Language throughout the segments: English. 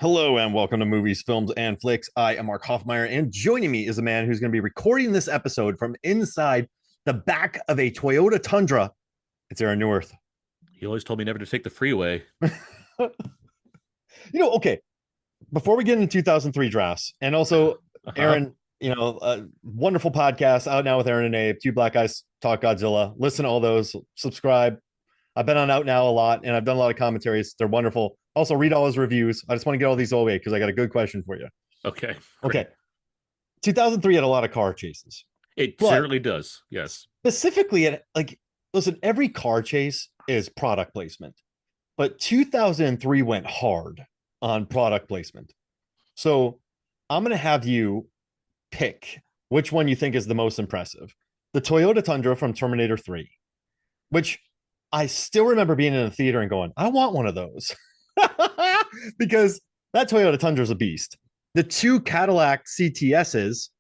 Hello and welcome to Movies, Films, and Flicks. I am Mark Hoffmeyer, and joining me is a man who's going to be recording this episode from inside the back of a Toyota Tundra. It's Aaron Neuwirth. He always told me never to take the freeway. Okay, before we get into 2003 drafts, and also Uh-huh. Aaron, a wonderful podcast out now with Aaron and Abe, two black guys talk Godzilla. Listen to all those, subscribe. I've been on Out Now a lot, and I've done a lot of commentaries. They're wonderful. Also, read all his reviews. I just want to get all these away because I got a good question for you. Okay, Okay, great. 2003 had a lot of car chases, It but certainly does. Yes. specifically, listen, every car chase is product placement, but 2003 went hard on product placement. So I'm going to have you pick which one you think is the most impressive. The Toyota Tundra from Terminator 3, which I still remember being in a theater and going, I want one of those. Because that Toyota Tundra is a beast. The two Cadillac CTSs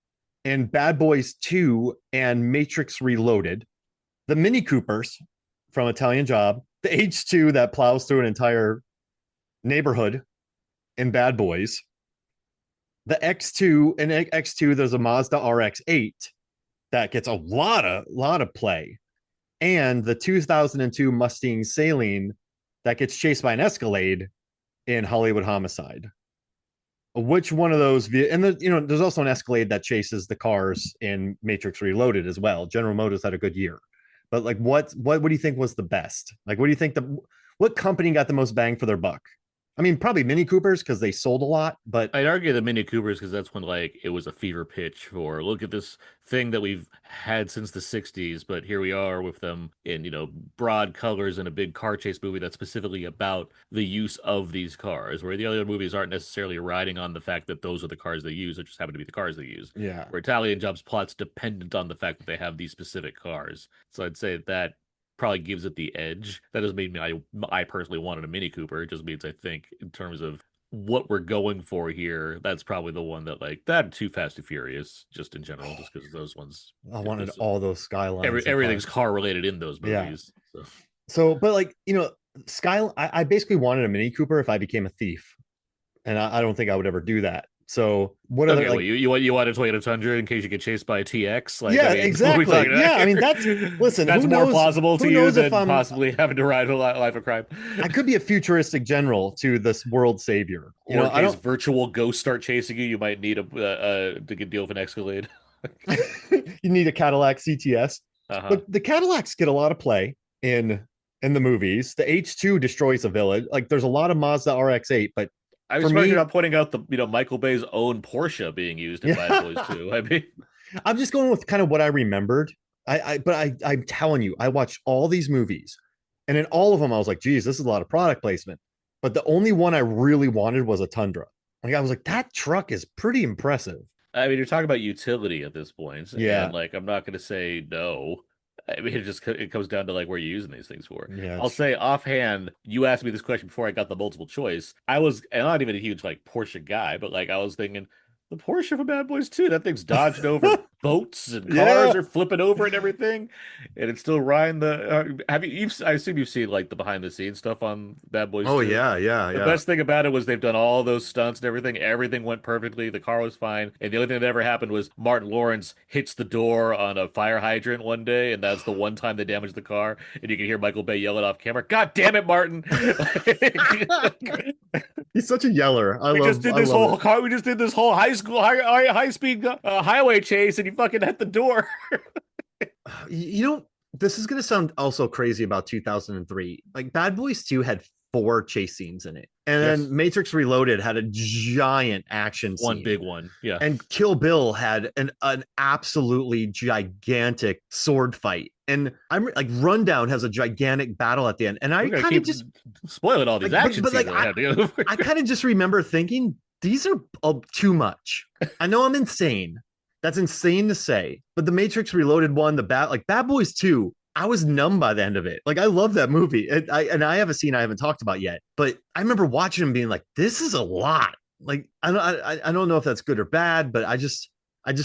in Bad Boys 2 and Matrix Reloaded, the Mini Coopers from Italian Job, the H2 that plows through an entire neighborhood in Bad Boys, the X2 and X2, there's a Mazda RX-8 that gets a lot of play, and the 2002 Mustang Saline that gets chased by an Escalade in Hollywood Homicide. Which one of those, and there's also an Escalade that chases the cars in Matrix Reloaded as well. General Motors had a good year, but like, what do you think was the best? Like, what do you think what company got the most bang for their buck? I mean, probably Mini Coopers because they sold a lot, but I'd argue the Mini Coopers because that's when it was a fever pitch for look at this thing that we've had since the 60s, but here we are with them in, broad colors in a big car chase movie that's specifically about the use of these cars, where the other movies aren't necessarily riding on the fact that those are the cars they use, it just happen to be the cars they use. yeah. Where Italian Job's plot's dependent on the fact that they have these specific cars. So I'd say that probably gives it the edge. That doesn't mean I personally wanted a Mini Cooper. It just means I think in terms of what we're going for here, that's probably the one that Too Fast Too Furious, just in general, just because those ones. I It wanted was all those skylines and everything's cars. car related in those Yeah. movies. So. So, but like, I basically wanted a Mini Cooper if I became a thief, and I don't think I would ever do that. So, what other Okay, well, like? you want a Toyota Tundra in case you get chased by a TX? Like, I Yeah, mean, what are we exactly. talking about Yeah, I mean that's here? listen. That's Who more knows? plausible to Who you knows if than I'm? possibly having to ride a life of crime. I could be a futuristic general to this world savior. Or in I case don't. virtual ghosts start chasing you, you might need to get deal with an Escalade. You need a Cadillac CTS. Uh-huh. But the Cadillacs get a lot of play in the movies. The H2 destroys a village. Like there's a lot of Mazda RX-8, but I'm for surprised you're me, not pointing out the Michael Bay's own Porsche being used in Bad Boys yeah, 2. I mean, I'm just going with kind of what I remembered. I'm telling you, I watched all these movies, and in all of them, I was like, geez, this is a lot of product placement. But the only one I really wanted was a Tundra. Like I was like, that truck is pretty impressive. you're talking about utility at this point, and Yeah, like I'm not going to say no. I mean, it comes down to like where you're using these things for. yeah, I'll it's true. say offhand, you asked me this question before I got the multiple choice. I'm not even a huge like Porsche guy, but like I was thinking the Porsche from Bad Boys 2, that thing's dodging over boats and cars Yeah. are flipping over and everything, and it's still riding the. Have you? I assume you've seen like the behind the scenes stuff on Bad Boys Oh 2. yeah, yeah, The yeah. best thing about it was they've done all those stunts and everything. Everything went perfectly. The car was fine. And the only thing that ever happened was Martin Lawrence hits the door on a fire hydrant one day, and that's the one time they damaged the car. And you can hear Michael Bay yell it off camera. God damn it, Martin! He's such a yeller. we just did I this love whole it. car. We just did this whole high speed highway chase, and you fucking hit the door. You know, this is gonna sound also crazy about 2003. Like Bad Boys 2 had four chase scenes in it. And Yes, then Matrix Reloaded had a giant action one scene. big one. Yeah. And Kill Bill had an absolutely gigantic sword fight. And I'm like Rundown has a gigantic battle at the end. And I We're gonna kind of keep just spoiling all these like action but like scenes that I had to go. I kind of just remember thinking these are too much. I know I'm insane. That's insane to say. But the Matrix Reloaded one, Bad Boys 2, I was numb by the end of it. Like I love that movie. I have a scene I haven't talked about yet, but I remember watching him being like, this is a lot. Like I don't know if that's good or bad, but I just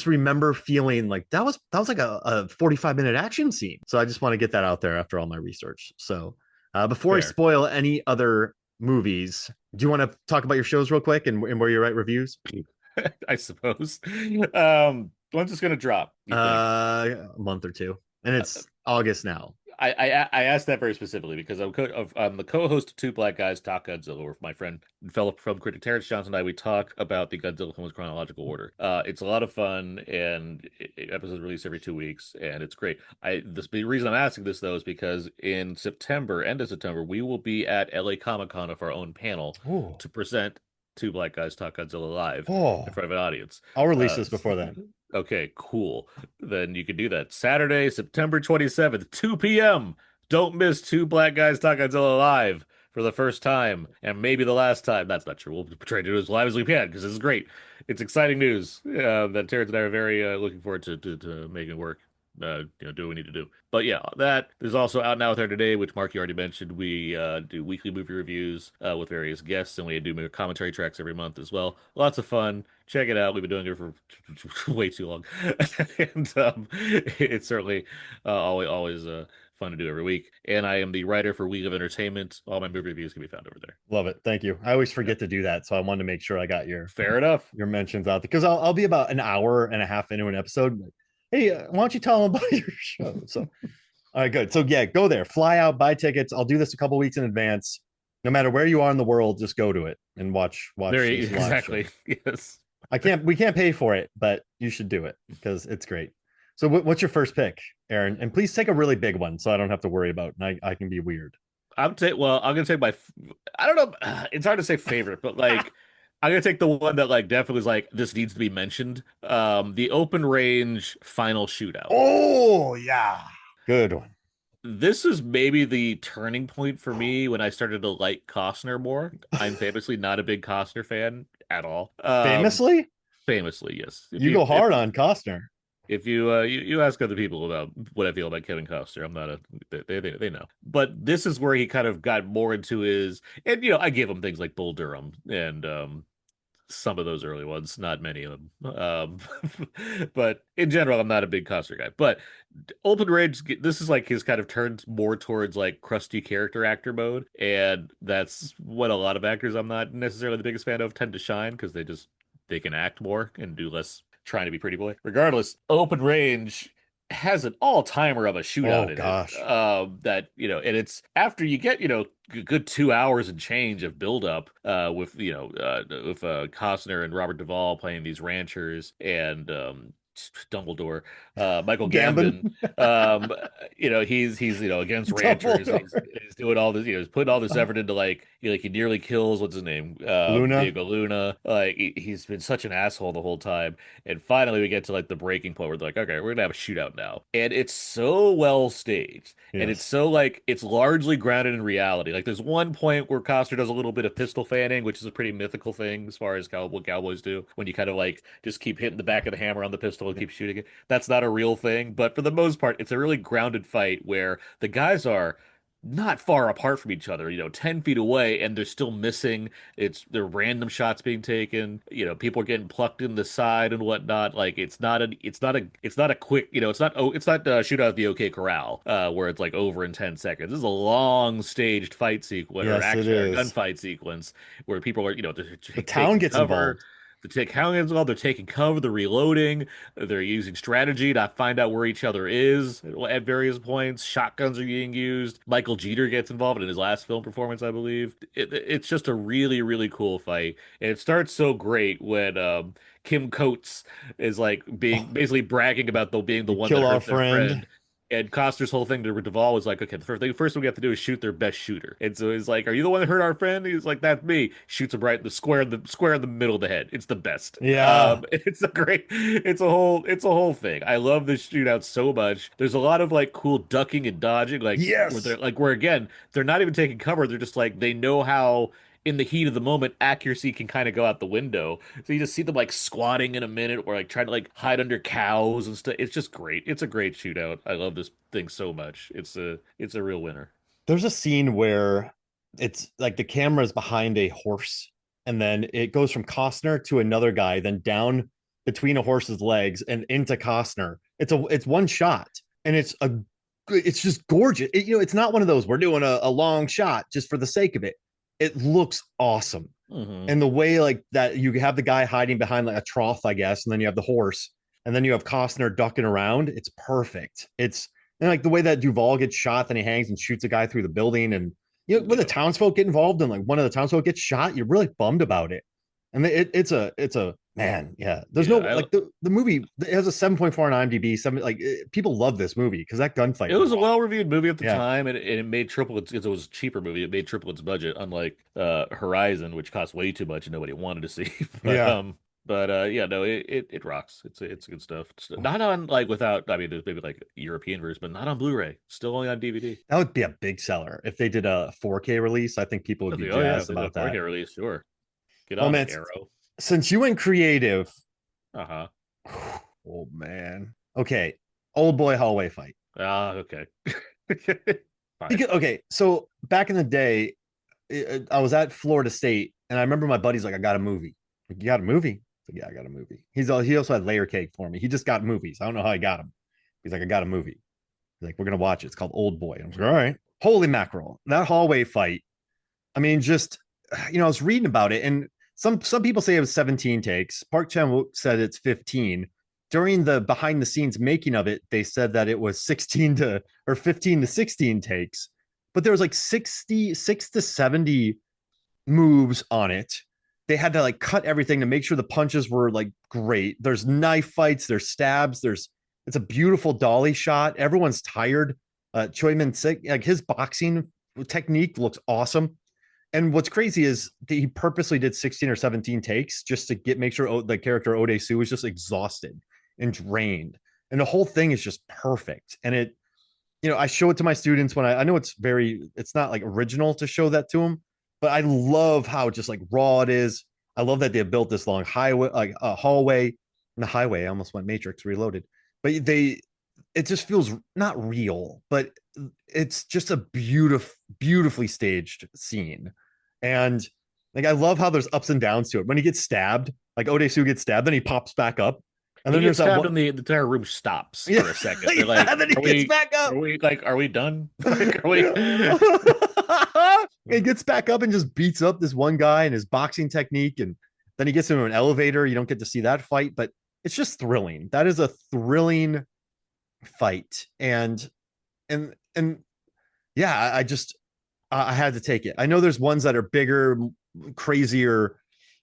remember feeling like that was like a 45-minute action scene. So I just want to get that out there after all my research. So before I Fair. spoil any other movies, do you want to talk about your shows real quick and where you write reviews? I suppose. When's this gonna drop, you think? A month or two, and Uh, it's August now. I asked that very specifically because I'm the co-host of Two Black Guys Talk Godzilla, where my friend and fellow film critic Terrence Johnson and I we talk about the Godzilla films chronological order. It's a lot of fun, and episodes released every 2 weeks, and it's great. The reason I'm asking this though is because in September, end of September, we will be at LA Comic Con of our own panel Oh, to present Two Black Guys Talk Godzilla live in oh, front of an audience. I'll release Uh, this before then. Okay, cool. Then you can do that. Saturday, September 27th, 2 p.m. Don't miss Two Black Guys Talk Godzilla live for the first time and maybe the last time. That's not true. We'll try to do it as live as we can because this is great. It's exciting news that Terrence and I are very looking forward to making it work. Do what we need to do. But yeah, that is also out now with her today, which Mark you already mentioned. We do weekly movie reviews with various guests, and we do commentary tracks every month as well. Lots of fun. Check it out. We've been doing it for way too long, and it's certainly always fun to do every week. And I am the writer for Week of Entertainment. All my movie reviews can be found over there. Love it. Thank you. I always Yep. forget to do that, so I wanted to make sure I got Fair enough. your mentions out because I'll be about an hour and a half into an episode. Like, hey, why don't you tell them about your show? So, all right, good. So yeah, go there, fly out, buy tickets. I'll do this a couple weeks in advance. No matter where you are in the world, just go to it and watch Very this live show. exactly. Yes. We can't pay for it, but you should do it because it's great. So what's your first pick, Aaron? And please take a really big one so I don't have to worry about and I can be weird. I'm gonna take I don't know. It's hard to say favorite, but like I'm gonna take the one that like definitely is like this needs to be mentioned. The open range final shootout. Oh yeah, good one. This is maybe the turning point for me when I started to like Costner more. I'm famously not a big Costner fan at all. Famously, Famously, yes. you go hard on Costner. If you ask other people about what I feel about Kevin Costner, I'm not a they know. But this is where he kind of got more into his and I give him things like Bull Durham and some of those early ones, not many of them. But in general, I'm not a big Costner guy. But Open Range, this is like his kind of turned more towards like crusty character actor mode, and that's what a lot of actors I'm not necessarily the biggest fan of tend to shine because they can act more and do less trying to be pretty boy. Regardless, Open Range has an all-timer of a shootout Oh in it. gosh, That and it's after you get a good 2 hours and change of buildup with Costner and Robert Duvall playing these ranchers and Dumbledore, Michael Gambon, Gambon. He's against ranchers. Dumbledore, He's doing all this. He's putting all this effort into he nearly kills what's his name, Luna. Diego Luna. Like he's been such an asshole the whole time. And finally, we get to like the breaking point where they're like, okay, we're gonna have a shootout now, and it's so well staged, and it's Yes. so like it's largely grounded in reality. Like there's one point where Costner does a little bit of pistol fanning, which is a pretty mythical thing as far as what cowboys do when you kind of like just keep hitting the back of the hammer on the pistol and keep shooting it. That's not a real thing, but for the most part, it's a really grounded fight where the guys are not far apart from each other, 10 feet away, and they're still missing. They're random shots being taken. People are getting plucked in the side and whatnot. Like it's not a quick, it's not shootout at the OK Corral, where it's like over in 10 seconds. This is a long staged fight sequence or Yes, it action or is. gunfight sequence where people are, they're The town taking gets cover. involved. The take how they're taking cover, they're reloading, they're using strategy to find out where each other is at various points. Shotguns are being used. Michael Jeter gets involved in his last film performance, I believe. It's just a really, really cool fight. And it starts so great when Kim Coates is like being Oh, basically bragging about being the you one that kill our hurt their friend. friend. And Costner's whole thing to Duvall was like, okay, the first thing we have to do is shoot their best shooter. And so he's like, "Are you the one that hurt our friend?" He's like, "That's me." Shoots him right in the square in the middle of the head. It's the best. Yeah. It's a whole thing. I love this shootout so much. There's a lot of like cool ducking and dodging, like where Yes. they're like where again they're not even taking cover. They're just like they know how. In the heat of the moment, accuracy can kind of go out the window. So you just see them like squatting in a minute or like trying to like hide under cows and stuff. It's just great. It's a great shootout. I love this thing so much. It's a real winner. There's a scene where it's like the camera's behind a horse, and then it goes from Costner to another guy, then down between a horse's legs and into Costner. It's one shot, and it's just gorgeous. It's not one of those we're doing a long shot just for the sake of it. it looks awesome. Hmm. And the way like that you have the guy hiding behind like a trough, I guess, and then you have the horse, and then you have Costner ducking around. It's perfect. It's and like the way that Duvall gets shot, then he hangs and shoots a guy through the building, and when the Yeah. townsfolk get involved and like one of the townsfolk gets shot, you're really bummed about it. And it's a man, yeah. There's no Yeah. like the movie it has a 7.4 on IMDb. Some like people love this movie because that gunfight It was was a awesome. well-reviewed movie at the Yeah, time, and it made triple its. It was a cheaper movie. It made triple its budget, unlike Horizon, which cost way too much and nobody wanted to see. But yeah. yeah, no, it rocks. It's good stuff. It's not on like without. I mean, there's maybe like European version, but not on Blu-ray. Still only on DVD. That would be a big seller if they did a 4K release. I think people would be Oh yeah, if jazzed they did a about that. 4K release, sure. Get Well, on man, it, Arrow. since you went creative, Uh-huh. oh man. Okay, old boy hallway fight. Ah, okay. Fine. Because okay, so back in the day, I was at Florida State, and I remember my buddy's like, "I got a movie." Like, you got a movie? Like, yeah, I got a movie. He also had layer cake for me. He just got movies. I don't know how he got them. He's like, "I got a movie." He's like, "We're gonna watch it. It's called Old Boy." I'm like, "All right." Holy mackerel! That hallway fight. I mean, just I was reading about it, and some people say it was 17 takes. Park Chan Wook said it's 15. During the behind the scenes making of it, they said that it was 16 to or 15 to 16 takes, but there was like 66 to 70 moves on it. They had to like cut everything to make sure the punches were like great. There's knife fights, there's stabs, there's it's a beautiful dolly shot. Everyone's tired. Choi Min Sik, like his boxing technique looks awesome. And what's crazy is that he purposely did 16 or 17 takes just to make sure the character Ode Su was just exhausted and drained. And the whole thing is just perfect. And I show it to my students when I know it's not like original to show that to them, but I love how just like raw it is. I love that they have built this long highway, like a hallway, and the highway. I almost went Matrix Reloaded, but it just feels not real, but it's just a beautifully staged scene. And like I love how there's ups and downs to it. When he gets stabbed, like Odesu gets stabbed, then he pops back up. And He then there's gets that stabbed one. and the entire room stops Yeah, for a second. They're yeah, like, and then he gets back up. are we done? Like, are we? He gets back up and just beats up this one guy and his boxing technique. And then he gets into an elevator. You don't get to see that fight, but it's just thrilling. That is a thrilling fight. And yeah, I just I had to take it. I know there's ones that are bigger, crazier,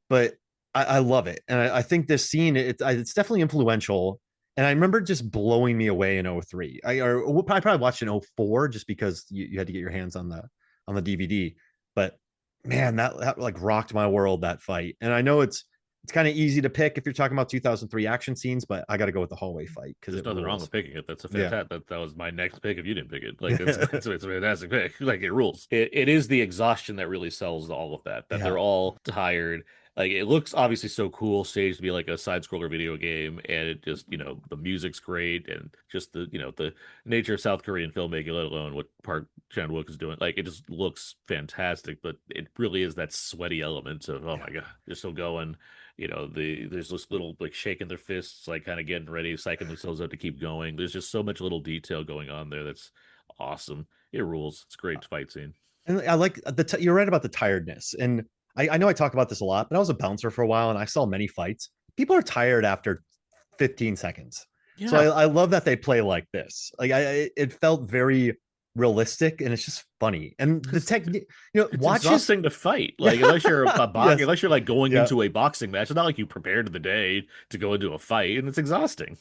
but I love it. And I think this scene it's definitely influential. And I remember just blowing me away in '03. I probably watched in '04 just because you had to get your hands on the DVD. But man, that like rocked my world, that fight. And I know it's kind of easy to pick if you're talking about 2003 action scenes, but I got to go with the hallway fight because There's it nothing wrong rules. with picking it. That's a Yeah. fantastic. That was my next pick if you didn't pick it. Like it's a fantastic pick. Like it rules. It is the exhaustion that really sells all of that. That Yeah. they're all tired. Like it looks obviously so cool, staged to be like a side scroller video game, and it just the music's great, and just the nature of South Korean filmmaking, let alone what Park Chan Wook is doing. Like it just looks fantastic, but it really is that sweaty element of oh my god, you're still going. There's this little like shaking their fists, like kind of getting ready, psyching themselves up to keep going. There's just so much little detail going on there that's awesome. It rules. It's a great fight scene. And I like you're right about the tiredness. And I know I talk about this a lot, but I was a bouncer for a while and I saw many fights. People are tired after 15 seconds. So Yeah, I love that they play like this. Like it felt very realistic and it's just funny. And the because technique, it's watch this. exhausting to fight. Yeah. Like unless you're a box, Yes. unless you're like going Yeah. into a boxing match, it's not like you prepared the day to go into a fight, and it's exhausting.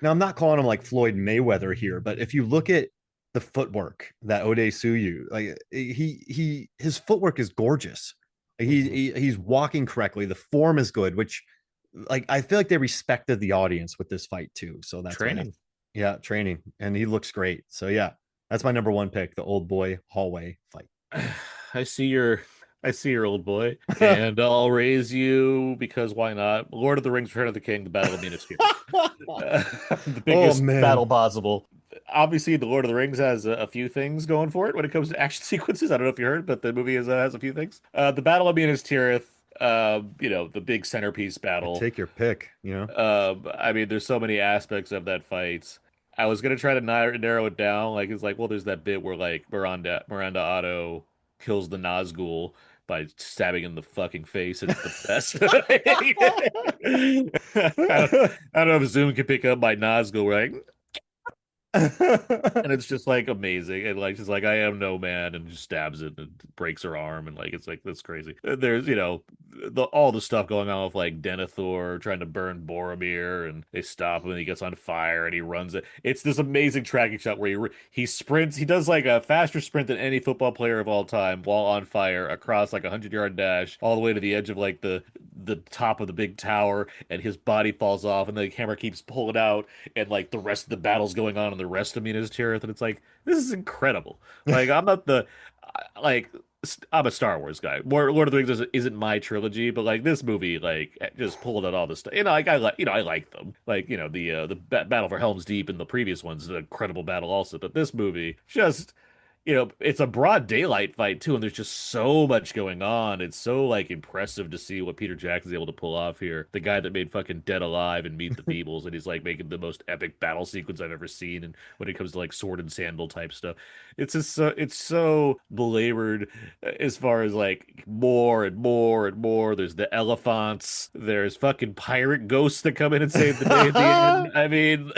Now I'm not calling him like Floyd Mayweather here, but if you look at the footwork that Ode Suyu, like his footwork is gorgeous. Mhm. He's walking correctly. The form is good, which like I feel like they respected the audience with this fight too. So that's my Training. yeah, training. And he looks great. So yeah, that's my number one pick, the old boy hallway fight. I see your I see your old boy, and I'll raise you because why not? Lord of the Rings, Return of the King, the Battle of Minas Tirith. The Oh biggest battle man. possible. Obviously, the Lord of the Rings has a few things going for it when it comes to action sequences. I don't know if you heard, but the movie has a few things. The Battle of Minas Tirith, the big centerpiece battle. Take your pick. I mean, there's so many aspects of that fight. I was gonna try to narrow it down. Like it's like, well, there's that bit where like Miranda Otto kills the Nazgul, by stabbing in the fucking face. It's the best. I don't know if Zoom can pick up my Nazgul, right? And it's just like amazing, and like she's like, I am no man, and just stabs it and breaks her arm, and like it's like that's crazy. There's all the stuff going on with like Denethor trying to burn Boromir, and they stop him and he gets on fire and he runs it. It's this amazing tracking shot where he sprints, he does like a faster sprint than any football player of all time while on fire across like 100-yard dash all the way to the edge of like the top of the big tower, and his body falls off, and the camera keeps pulling out, and like the rest of the battle's going on in the rest of Minas Tirith, and it's like this is incredible. Like I'm not the like I'm a Star Wars guy. Lord of the Rings isn't my trilogy, but like this movie, like just pulled out all this stuff. Like I like I like them. Like the Battle for Helm's Deep and the previous ones is an incredible battle also, but this movie just it's a broad daylight fight too, and there's just so much going on. It's so like impressive to see what Peter Jackson's able to pull off here. The guy that made fucking Dead Alive and Meet the Feebles, and he's like making the most epic battle sequence I've ever seen. And when it comes to like sword and sandal type stuff, it's so belabored as far as like more and more and more. There's the elephants. There's fucking pirate ghosts that come in and save the day at the end. I mean,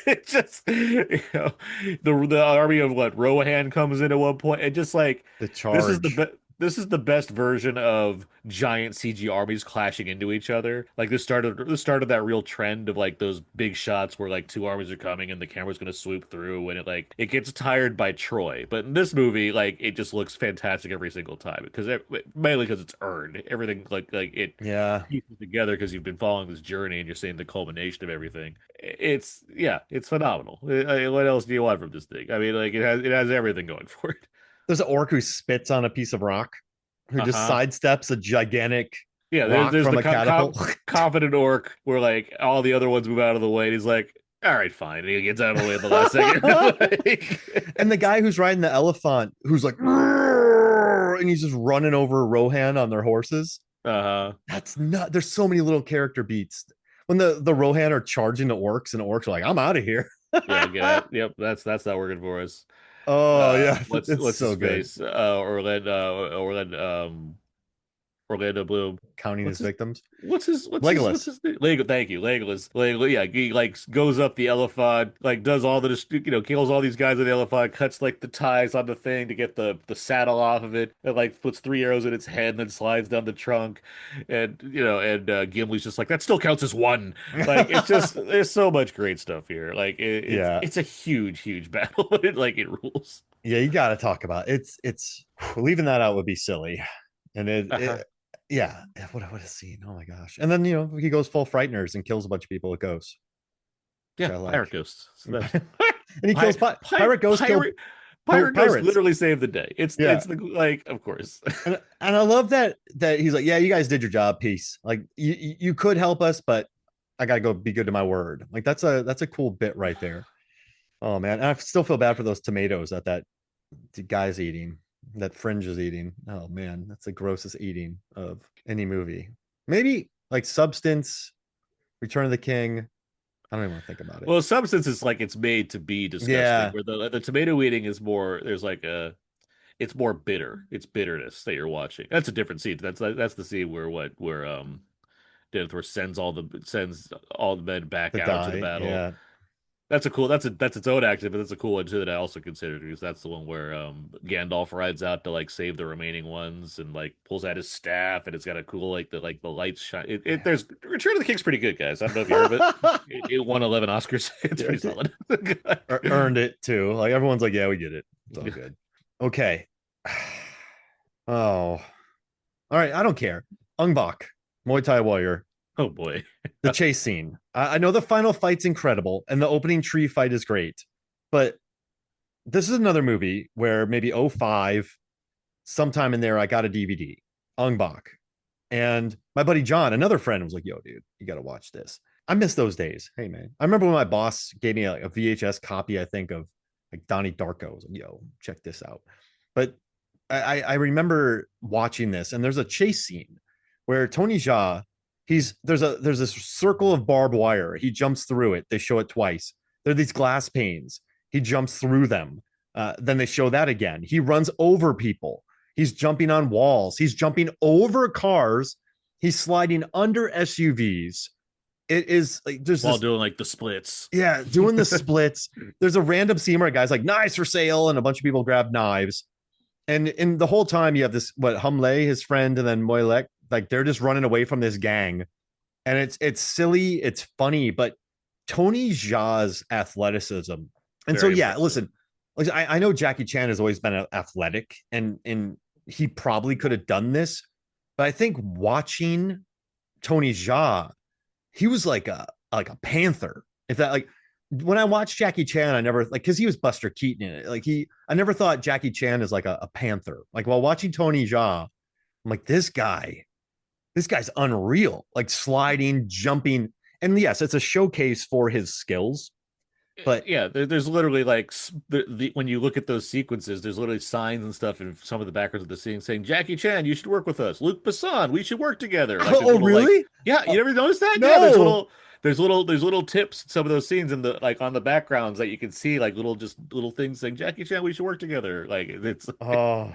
it just the army of what Rohan comes in at one point, and just like The this is the charge. this is the best version of giant CG armies clashing into each other. Like this started that real trend of like those big shots where like two armies are coming and the camera's gonna swoop through, and it gets tired by Troy. But in this movie, like it just looks fantastic every single time because mainly because it's earned. Everything like it Yeah. pieces together because you've been following this journey and you're seeing the culmination of everything. It's phenomenal. What else do you want from this thing? I mean, like it has everything going for it. There's an orc who spits on a piece of rock, who just Uh-huh. sidesteps a gigantic Yeah, there's rock there's from the a catapult. confident orc where like all the other ones move out of the way, and he's like, "All right, fine." And he gets out of the way at the last second. And the guy who's riding the elephant, who's like, "Roar," and he's just running over Rohan on their horses. Uh-huh. That's not. There's so many little character beats when the Rohan are charging the orcs, and the orcs are like, "I'm out of here." Yeah, get out. Yep, that's not working for us. Oh yeah, What's it's what's his so good. face? Orlando Bloom. Counting What's his his victims. what's Legolas. his name? Lego, thank you, Legolas. Yeah, he like goes up the elephant, like does all the kills all these guys on the elephant, cuts like the ties on the thing to get the saddle off of it, and like puts three arrows in its head and then slides down the trunk, and Gimli's just like that still counts as one. Like it's just there's so much great stuff here. Like Yeah, it's a huge battle. It rules. yeah, you got to talk about it. It's leaving that out would be silly, and Uh-huh. yeah, what a scene! Oh my gosh! And then he goes full frighteners and kills a bunch of people with ghosts, which Yeah, I pirate like. ghosts. So And that's he kills pirate ghosts kill pirate ghosts pirates. literally saved the day. Yeah, It's the like, of course. and I love that he's like, yeah, you guys did your job, peace. Like you could help us, but I gotta go be good to my word. Like that's a cool bit right there. Oh man, and I still feel bad for those tomatoes that guy's eating, that Fringe is eating. Oh man, that's the grossest eating of any movie. Maybe like Substance, Return of the King. I don't even want to think about it. Well, substance is like it's made to be disgusting. Yeah, Where the tomato eating is more. There's like a. It's more bitter. It's bitterness that you're watching. That's a different scene. That's the scene where Denethor sends all the men back the out to the die. battle. Yeah, That's its own action, but that's a cool one too that I also considered because that's the one where Gandalf rides out to like save the remaining ones and like pulls out his staff, and it's got a cool like the lights shine. There's Return of the King's pretty good, guys. I don't know if you heard of it. It won 11 Oscars. It's yeah, pretty solid. earned it too. Like everyone's like, yeah, we get it. It's all good. Okay. Oh, all right. I don't care. Ong-Bak, Muay Thai Warrior. Oh boy. The chase scene. I know the final fight's incredible and the opening tree fight is great, but this is another movie where maybe '05, sometime in there, I got a DVD, Ong-Bak. And my buddy John, another friend, was like, yo, dude, you got to watch this. I miss those days. Hey, man. I remember when my boss gave me a VHS copy, I think, of like Donnie Darko. I was like, yo, check this out. But I remember watching this, and there's a chase scene where Tony Jaa, there's this circle of barbed wire. He jumps through it. They show it twice. There are these glass panes. He jumps through them. Then they show that again. He runs over people. He's jumping on walls. He's jumping over cars. He's sliding under SUVs. It is like there's While this, doing like the splits. yeah, doing the splits. There's a random scene where a guy's like, knives for sale, and a bunch of people grab knives. And in the whole time, you have this what Humle, his friend, and then Moilek, like they're just running away from this gang. And it's silly, it's funny, but Tony Jaa's athleticism. And so Very yeah, impressive. listen, I know Jackie Chan has always been athletic, and he probably could have done this, but I think watching Tony Jaa, he was like a panther. If that like when I watched Jackie Chan, I never like because he was Buster Keaton in it. I never thought Jackie Chan is like a panther. Like while watching Tony Jaa, I'm like this guy's unreal. Like sliding, jumping, and yes, it's a showcase for his skills. But Yeah, there's literally like when you look at those sequences, there's literally signs and stuff in some of the backgrounds of the scene saying Jackie Chan, you should work with us. Luc Besson, we should work together. Like there's oh little like really? yeah, you Oh, never noticed that? Yeah, no. there's little tips in some of those scenes in the like on the backgrounds that you can see like little things saying Jackie Chan, we should work together. Like it's Oh,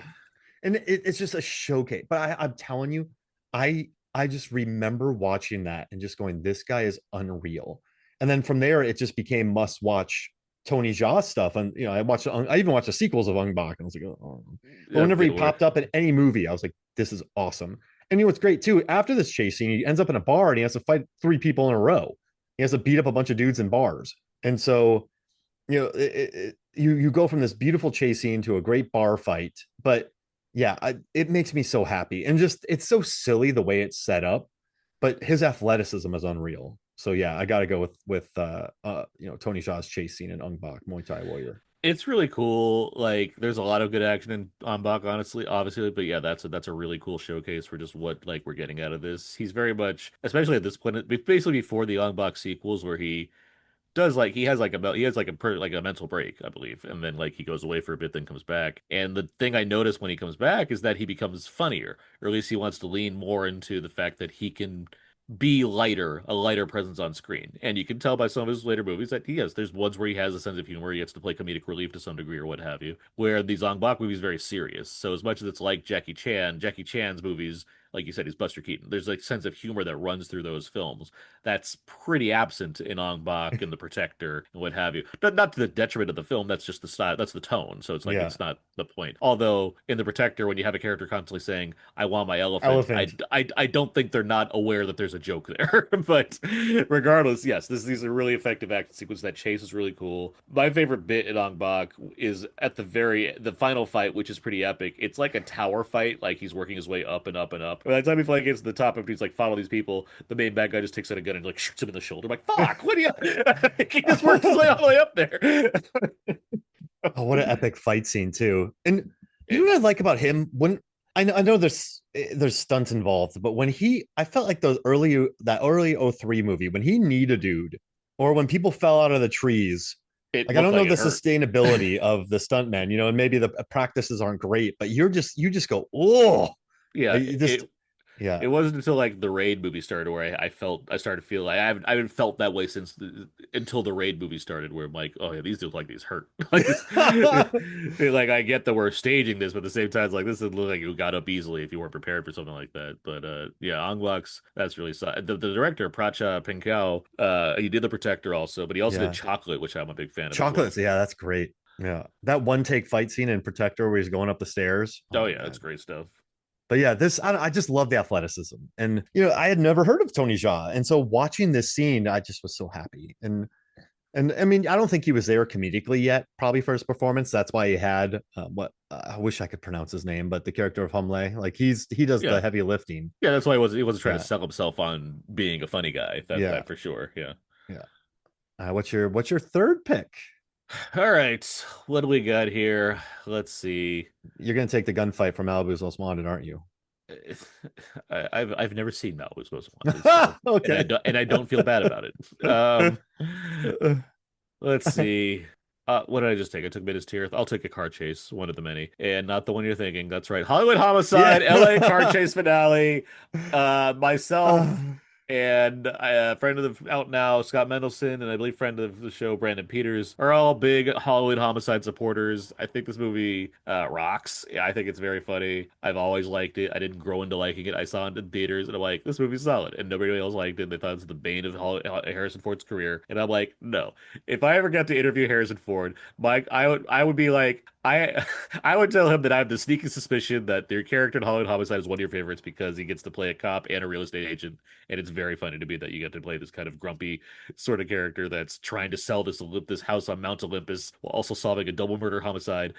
and it's just a showcase. But I'm telling you, I just remember watching that and just going, this guy is unreal. And then from there, it just became must watch Tony Jaa stuff. And I even watched the sequels of Ong-Bak, and I was like, oh. But whenever he get where popped up in any movie, I was like, this is awesome. And you know what's great too? After this chase scene, he ends up in a bar and he has to fight three people in a row. He has to beat up a bunch of dudes in bars. And so you go from this beautiful chase scene to a great bar fight, but yeah, it makes me so happy, and just it's so silly the way it's set up, but his athleticism is unreal. So yeah, I got to go with Tony Jaa's chase scene in Ong-Bak Muay Thai Warrior. it's really cool. Like there's a lot of good action in Ong-Bak, honestly, obviously, but yeah, that's a really cool showcase for just what like we're getting out of this. He's very much, especially at this point, basically before the Ong-Bak sequels, where he does like he has like like a mental break, I believe, and then like he goes away for a bit, then comes back. And the thing I notice when he comes back is that he becomes funnier, or at least he wants to lean more into the fact that he can be lighter, a lighter presence on screen. And you can tell by some of his later movies that there's ones where he has a sense of humor, he gets to play comedic relief to some degree or what have you. Where these Ong Bak movies very serious. So as much as it's like Jackie Chan's movies, like you said, he's Buster Keaton. There's like sense of humor that runs through those films that's pretty absent in Ong Bak and The Protector and what have you. Not to the detriment of the film. That's just the style. That's the tone. So it's like Yeah, it's not the point. Although in The Protector, when you have a character constantly saying "I want my elephant," elephant. I don't think they're not aware that there's a joke there. But regardless, yes, these are really effective action sequences. That chase is really cool. My favorite bit in Ong Bak is at the final fight, which is pretty epic. It's like a tower fight. Like he's working his way up and up and up. By the time he finally gets to the top, after he's like follow these people, the main bad guy just takes out a gun and like shoots him in the shoulder. I'm like, fuck, what do you? He just worked his way all the way up there. Oh, what an epic fight scene too. And you know what I like about him? When I know there's stunts involved, but when I felt like that early '03 movie when he kneed a dude, or when people fell out of the trees. It Like I looked don't know like the it hurt. sustainability of the stuntman, and maybe the practices aren't great, but you just go, oh, Yeah, like, you just yeah. it wasn't until like the Raid movie started where I started to feel like I haven't felt that way since until the Raid movie started where I'm like, oh yeah, these dudes like these hurt. Like like I get that we're staging this, but at the same time, it's like this doesn't look like you got up easily if you weren't prepared for something like that. But yeah, Ongwaks, that's really the director Pracha Pinkau, he did The Protector also, but he also did Yeah. Chocolate, which I'm a big fan of as well. Chocolates, yeah, that's great. Yeah. That one take fight scene in Protector where he's going up the stairs. Oh Oh yeah, it's man. great stuff. But yeah, I just love the athleticism. And I had never heard of Tony Jaa. And so watching this scene, I just was so happy. And I mean, I don't think he was there comedically yet, probably for his performance. That's why he had what I wish I could pronounce his name, but the character of Humle, like he does the Yeah. heavy lifting. Yeah, that's why he wasn't trying to Yeah, sell himself on being a funny guy. yeah, That for sure. Yeah. yeah. What's your third pick? All right, what do we got here? Let's see. You're gonna take the gunfight from Malibu's Most Wanted, aren't you? I've never seen Malibu's Most Wanted, so Okay. and I don't feel bad about it. Let's see. What did I just take? I took Midas Tirith. I'll take a car chase, one of the many, and not the one you're thinking. That's right, Hollywood Yeah. Homicide, L.A. car chase finale. Uh, Myself. and a friend of the out now, Scott Mendelson, and I believe friend of the show, Brandon Peters, are all big Halloween Homicide supporters. I think this movie rocks. Yeah, I think it's very funny. I've always liked it. I didn't grow into liking it. I saw it in theaters, and I'm like, this movie's solid. And nobody else liked it. They thought it was the bane of Harrison Ford's career. And I'm like, no. If I ever got to interview Harrison Ford, Mike, I would be like, I would tell him that I have the sneaky suspicion that their character in Halloween Homicide is one of your favorites because he gets to play a cop and a real estate agent, and it's very funny to me that you get to play this kind of grumpy sort of character that's trying to sell this house on Mount Olympus while also solving a double murder homicide,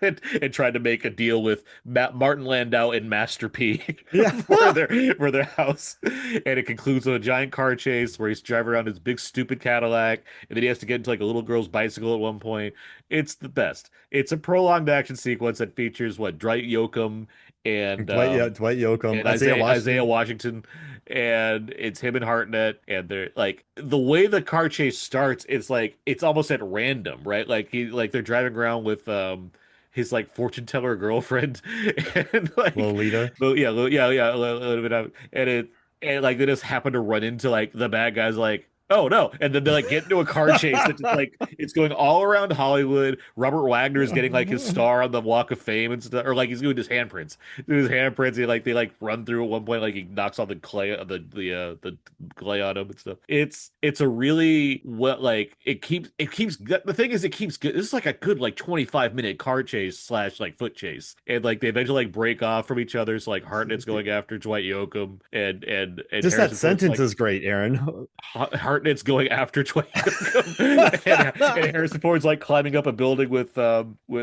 and trying to make a deal with Martin Landau and Master P Yeah. for their house. And it concludes with a giant car chase where he's driving around his big stupid Cadillac, and then he has to get into like a little girl's bicycle at one point. It's the best. It's a prolonged action sequence that features what Dwight Yoakam and Dwight Yoakam, and Isaiah Isaiah Washington. Washington, and it's him and Hartnett, and they're like the way the car chase starts, it's like it's almost at random, right? Like they're driving around with his like fortune teller girlfriend, and like, Lolita. well, yeah, yeah, a little bit of, and like they just happen to run into like the bad guys, like. Oh no! And then they like get into a car chase that just like it's going all around Hollywood. Robert Wagner is getting like his star on the Walk of Fame and stuff, or like he's doing his handprints. Doing his handprints, they like run through at one point, like he knocks all the clay, the clay on him and stuff. It's a really what like it keeps the thing is it keeps good. This is like a good like 25-minute car chase slash like foot chase, and like they eventually like break off from each other. So like Hartnett's going after Dwight Yoakam, and Just that Harrison Ford's sentence like is great, Aaron. Hartnett's going after Dwight Yoakam, and Harrison Ford's like climbing up a building with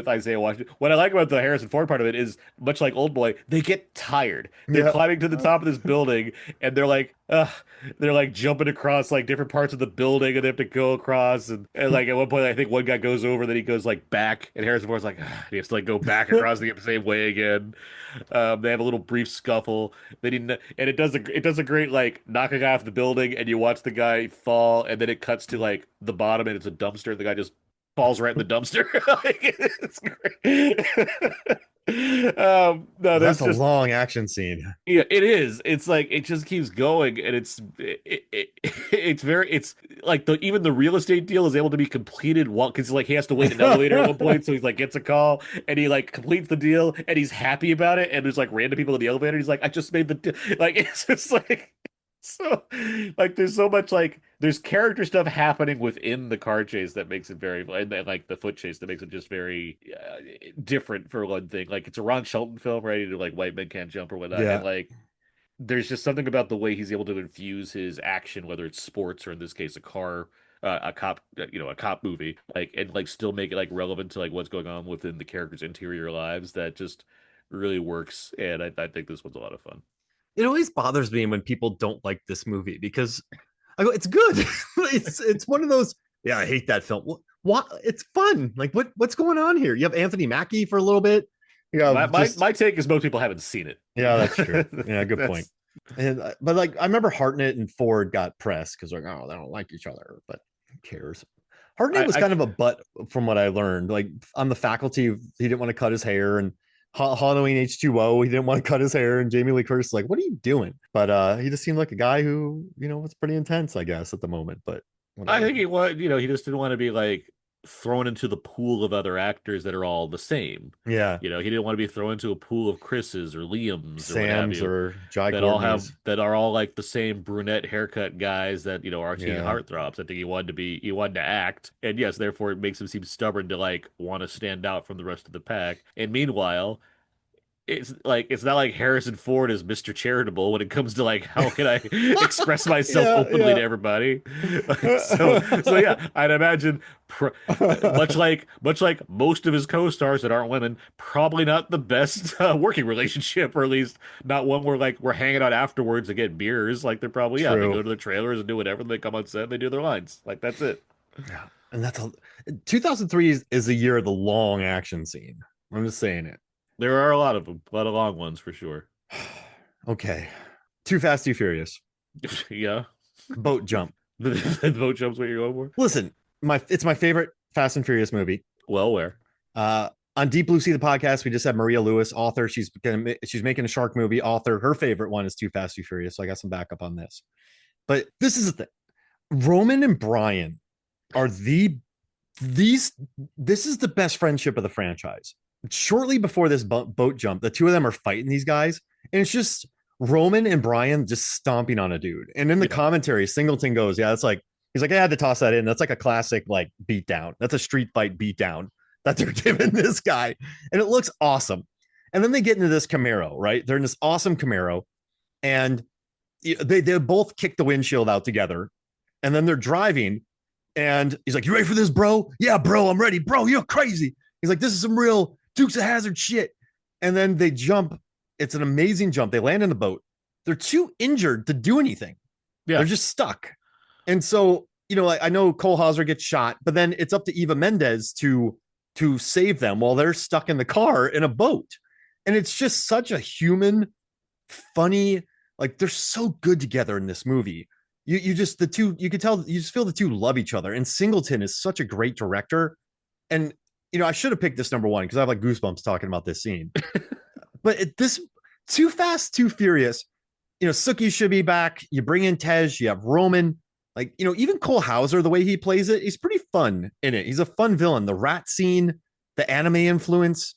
Isaiah Washington. What I like about the Harrison Ford part of it is much like Oldboy, they get tired. They're Yeah. climbing to the top of this building, and they're like jumping across like different parts of the building, and they have to go across. And like at one point, I think one guy goes over, then he goes like back, and Harrison Ford's like, he has to like go back across the same way again. They have a little brief scuffle. They didn't, and it does a great like knock a guy off the building, and you watch the guy fall, and then it cuts to like the bottom, and it's a dumpster. And the guy just falls right in the dumpster. Like, it's great. No, That's there's a just long action scene. yeah, it is. It's like it just keeps going, and it's like the even the real estate deal is able to be completed while because like he has to wait an elevator at one point, so he's like gets a call and he like completes the deal and he's happy about it, and there's like random people in the elevator. He's like, I just made the deal. Like it's just like so like there's so much like there's character stuff happening within the car chase that makes it very and then, like the foot chase that makes it just very different for one thing. Like it's a Ron Shelton film, right? To like white men can't jump or whatnot, and Yeah. like there's just something about the way he's able to infuse his action, whether it's sports or in this case a car, a cop, a cop movie, like and like still make it like relevant to like what's going on within the characters' interior lives. That just really works, and I think this one's a lot of fun. It always bothers me when people don't like this movie because I go, it's good. It's one of those. Yeah, I hate that film. What? It's fun. Like what's going on here? You have Anthony Mackie for a little bit. You My have my just my take is most people haven't seen it. yeah, that's true. Yeah, good point. That's And but like I remember Hartnett and Ford got pressed because like oh they don't like each other, but who cares? Hartnett was I kind of a butt from what I learned. Like on the faculty, he didn't want to cut his hair, and Halloween H2O, he didn't want to cut his hair, and Jamie Lee Curtis is like, what are you doing? But he just seemed like a guy who was pretty intense, I guess, at the moment. But I whatever. think he just didn't want to be like thrown into the pool of other actors that are all the same. Yeah, He didn't want to be thrown into a pool of Chris's or Liam's or what have Sam's you or Jai Courtney's. that are all like the same brunette haircut guys that are teen Yeah, heartthrobs. I think he wanted to act, and yes, therefore it makes him seem stubborn to like want to stand out from the rest of the pack. And meanwhile, it's not like Harrison Ford is Mr. Charitable when it comes to like how can I express myself yeah, openly to yeah. everybody. Like, so yeah, I'd imagine much like most of his co-stars that aren't women, probably not the best working relationship, or at least not one where like we're hanging out afterwards to get beers. Like they're probably they True. go to the trailers and do whatever. And they come on set and they do their lines. Like that's it. Yeah, and that's a 2003 is the year of the long action scene. I'm just saying it. There are a lot of them, a lot of long ones for sure. Okay, Too Fast, Too Furious, Yeah, boat jump. the boat jumps what you're going for. Listen, it's my favorite Fast and Furious movie. Well, where? Uh, on Deep Blue Sea, the podcast, we just had Maria Lewis, author. She's making a shark movie. Author. Her favorite one is Too Fast, Too Furious. So I got some backup on this. But this is the thing. Roman and Brian are these. This is the best friendship of the franchise. Shortly before this boat jump, the two of them are fighting these guys, and it's just Roman and Brian just stomping on a dude. And in the Yeah. commentary, Singleton goes, "Yeah, that's like." He's like, I had to toss that in. That's like a classic like beatdown. That's a street fight beatdown that they're giving this guy. And it looks awesome. And then they get into this Camaro, right? They're in this awesome Camaro. And they both kick the windshield out together. And then they're driving. And he's like, you ready for this, bro? Yeah, bro, I'm ready. Bro, you're crazy. He's like, this is some real Dukes of Hazzard shit. And then they jump. It's an amazing jump. They land in the boat. They're too injured to do anything. Yeah. They're just stuck. And so, I know Cole Hauser gets shot, but then it's up to Eva Mendes to save them while they're stuck in the car in a boat. And it's just such a human, funny, like they're so good together in this movie. You just the two, you could tell, you just feel the two love each other. And Singleton is such a great director. And I should have picked this number one because I have like goosebumps talking about this scene. But this Too Fast, Too Furious, Suki should be back. You bring in Tej, you have Roman. Like, even Cole Hauser, the way he plays it, he's pretty fun in it. He's a fun villain. The rat scene, the anime influence,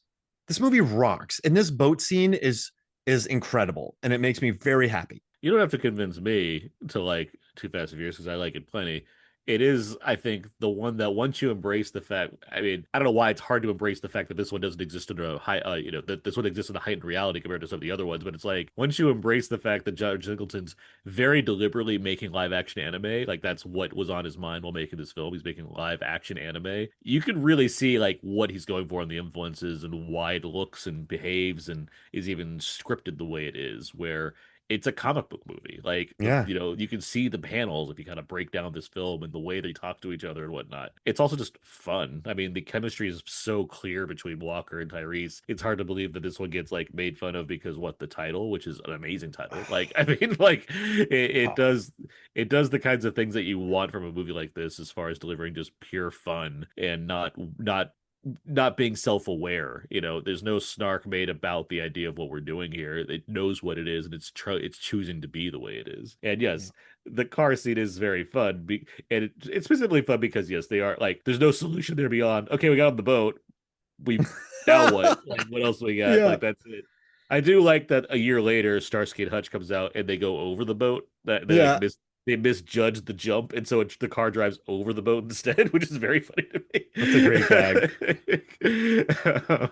this movie rocks. And this boat scene is incredible. And it makes me very happy. You don't have to convince me to like Too Fast and Furious because I like it plenty. It is, I think, the one that once you embrace the fact, I mean, I don't know why it's hard to embrace the fact that this one doesn't exist in a high, that this one exists in a heightened reality compared to some of the other ones. But it's like, once you embrace the fact that John Singleton's very deliberately making live action anime, like that's what was on his mind while making this film. He's making live action anime. You can really see like what he's going for and the influences and why it looks and behaves and is even scripted the way it is, where it's a comic book movie. Like Yeah. you can see the panels if you kind of break down this film and the way they talk to each other and whatnot. It's also just fun. I mean, the chemistry is so clear between Walker and Tyrese. It's hard to believe that this one gets like made fun of because what the title, which is an amazing title. Like I mean, like it does the kinds of things that you want from a movie like this as far as delivering just pure fun and not being self-aware. There's no snark made about the idea of what we're doing here. It knows what it is and it's choosing to be the way it is. And yes, the car scene is very fun, and it's specifically fun because yes, they are like there's no solution there beyond okay, we got on the boat, we now what, like what else we got, Yeah. like that's it. I do like that a year later Starsky and Hutch comes out and they go over the boat, that Yeah. they misjudged the jump, and so the car drives over the boat instead, which is very funny to me. That's a great gag.